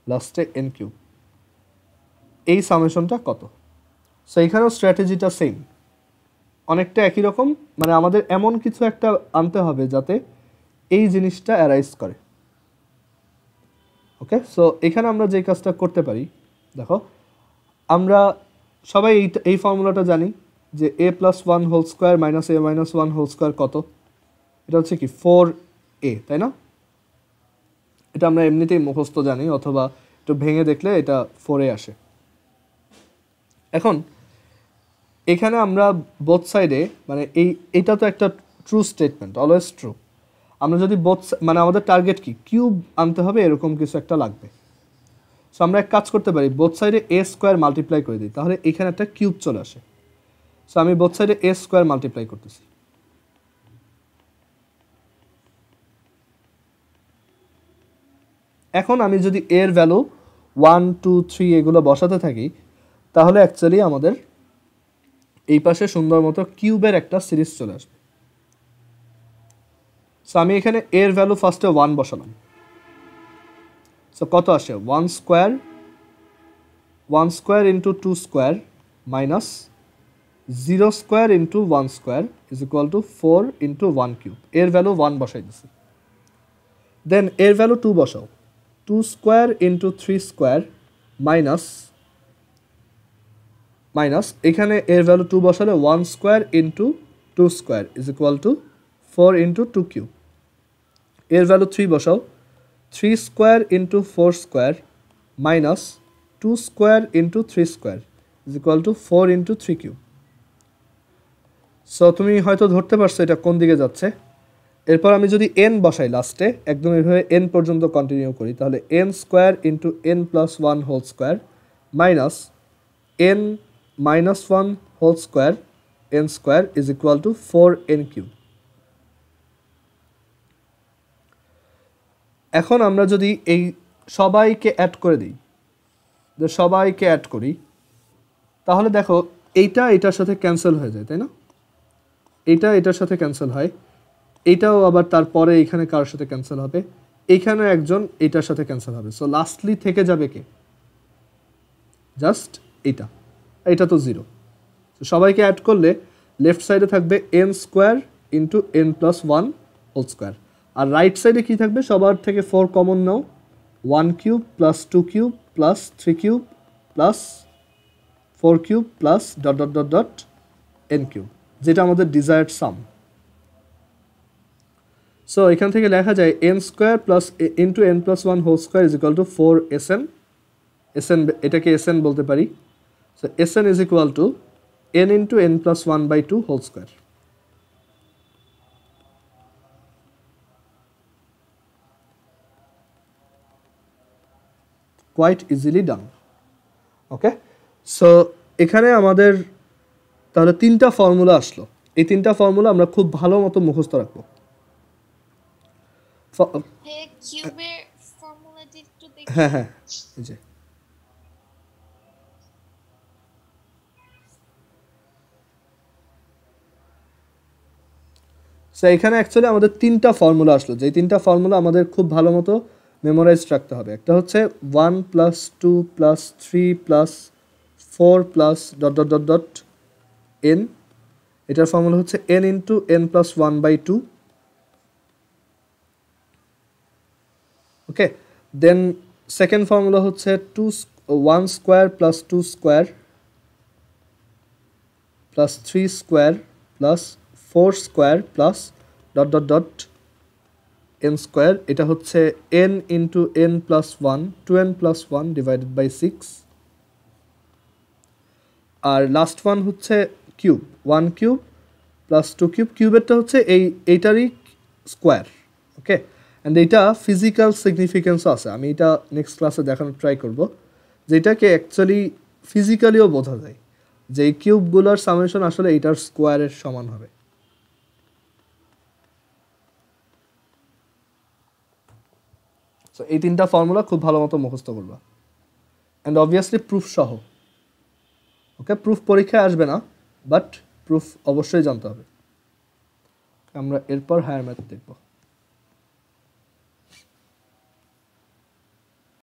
লাস্টে n কিউব, এই সামেশনটা কত। সো এইখানেও স্ট্র্যাটেজিটা সেম, অনেকটা একই রকম, মানে আমাদের এমন কিছু একটা আনতে হবে যাতে এই জিনিসটা অ্যারাইজ করে। ওকে, সো এখানে আমরা যে কাজটা করতে পারি, দেখো আমরা সবাই এই ফর্মুলাটা জানি যে a plus 1 whole square minus a minus 1 whole square কত, এটা হচ্ছে কি 4a, তাই না। এটা আমরা এমনিতেই মুখস্থ জানি, অথবা একটু ভেঙে দেখলে এটা 4a আসে। এখন এখানে আমরা বোথ সাইডে, মানে এইটা তো একটা ট্রু স্টেটমেন্ট, অলওয়েজ ট্রু। আমরা যদি মানে আমাদের টার্গেট কি, কিউব আনতে হবে, এরকম কিছু একটা লাগবে। সো আমরা এক কাজ করতে পারি, বোথ সাইডে a স্কোয়ার মাল্টিপ্লাই করে দিই, তাহলে এখানে একটা কিউব চলে আসে। সো আমি বোথ সাইডে a স্কোয়ার মাল্টিপ্লাই করতেছি। এখন আমি যদি এর ভ্যালু 1 2 3 এগুলো বসাতে থাকি, তাহলে অ্যাকচুয়ালি আমাদের এই পাশে সুন্দর মতো কিউবের একটা সিরিজ চলে আসবে। সো আমি এখানে এর ভ্যালু ফার্স্টে 1 বসালাম। সো কত আসে, 1 square into 2 square minus 0 square into 1 square is equal two 4 into 1 cube. এর ভ্যালু 1 বসাই দিছি। দেন এর ভ্যালু 2 বসাও, 2 square into 3 square minus minus এখানে এর ভ্যালু 2 বসালে 1 square into 2 square is equal two 4 into 2 cube. এর ভ্যালু 3 বসাও, 3 square into 4 square minus 2 square into 3 square is equal two 4 into 3 cube. So তুমি হয়তো ধরতে পারছো এটা কোন দিকে যাচ্ছে। এরপর আমি যদি এন বসাই লাস্টে, একদম এভাবে এন পর্যন্ত কন্টিনিউ করি, তাহলে N square into N plus 1 whole square minus N minus 1 whole square N square is equal to 4n cube. এখন আমরা যদি এই সবাইকে অ্যাড করে দিই, সবাইকে অ্যাড করি, তাহলে দেখো এইটা এটার সাথে ক্যান্সেল হয়ে যায়, তাই না? এইটা এটার সাথে ক্যান্সেল হয়, এইটাও আবার তারপরে এইখানে কারোর সাথে ক্যান্সেল হবে, এইখানে একজন এইটার সাথে ক্যান্সেল হবে। সো লাস্টলি থেকে যাবে কে? জাস্ট এইটা, এটা তো 0। সবাইকে অ্যাড করলে লেফট সাইডে থাকবে N square into N plus 1 whole square, আর রাইট সাইডে কী থাকবে? সবার থেকে 4 কমন নাও, 1 cube plus 2 cube plus 3 cube plus 4 cube plus dot dot dot dot N cube, যেটা আমাদের ডিজায়ার্ড সাম। সো এখান থেকে লেখা যায় N square plus into N plus 1 whole square is equal to 4SN। SN এটাকে SN বলতে পারি। So SN is equal to n into N plus 1/2 whole square. Quite easily done. Okay, so এখানে আমাদের তাহলে 3টা ফর্মুলা আসলো। এই 3টা ফর্মুলা আমরা খুব ভালো মতো মুখস্থ রাখবো। হ্যাঁ হ্যাঁ, এই যে সো এখানে অ্যাকচুয়ালি আমাদের 3টা ফর্মুলা আসলো, যে 3টা ফর্মুলা আমাদের খুব ভালো মতো মেমোরাইজ রাখতে হবে। একটা হচ্ছে 1 plus 2 plus 3 plus 4 plus dot dot dot dot N, এটার ফর্মুলা হচ্ছে n into N plus 1/2। Okay, then second formula হচ্ছে 1 square plus 2 square plus 3 square plus 4 square plus dot dot dot N square, এটা হচ্ছে n into N plus 1, 2n plus 1 divided by 6। আর last one হচ্ছে cube, 1 cube plus 2 cube, কিউবেরটা হচ্ছে এইটারই square. Okay, and এইটা physical সিগনিফিকেন্সও আছে, আমি এটা next ক্লাসে দেখানোর ট্রাই করব, যেটাকে অ্যাকচুয়ালি ফিজিক্যালিও বোঝা যায় যে এই কিউবগুলোর সামেশন আসলে এইটার স্কোয়ারের সমান হবে। সো এই 3টা ফর্মুলা খুব ভালো মতো মুখস্থ করবা, অ্যান্ড অবভিয়াসলি প্রুফ সহ। ওকে, প্রুফ পরীক্ষায় আসবে না, বাট প্রুফ অবশ্যই জানতে হবে। আমরা এরপর হায়ার ম্যাথ দেখব।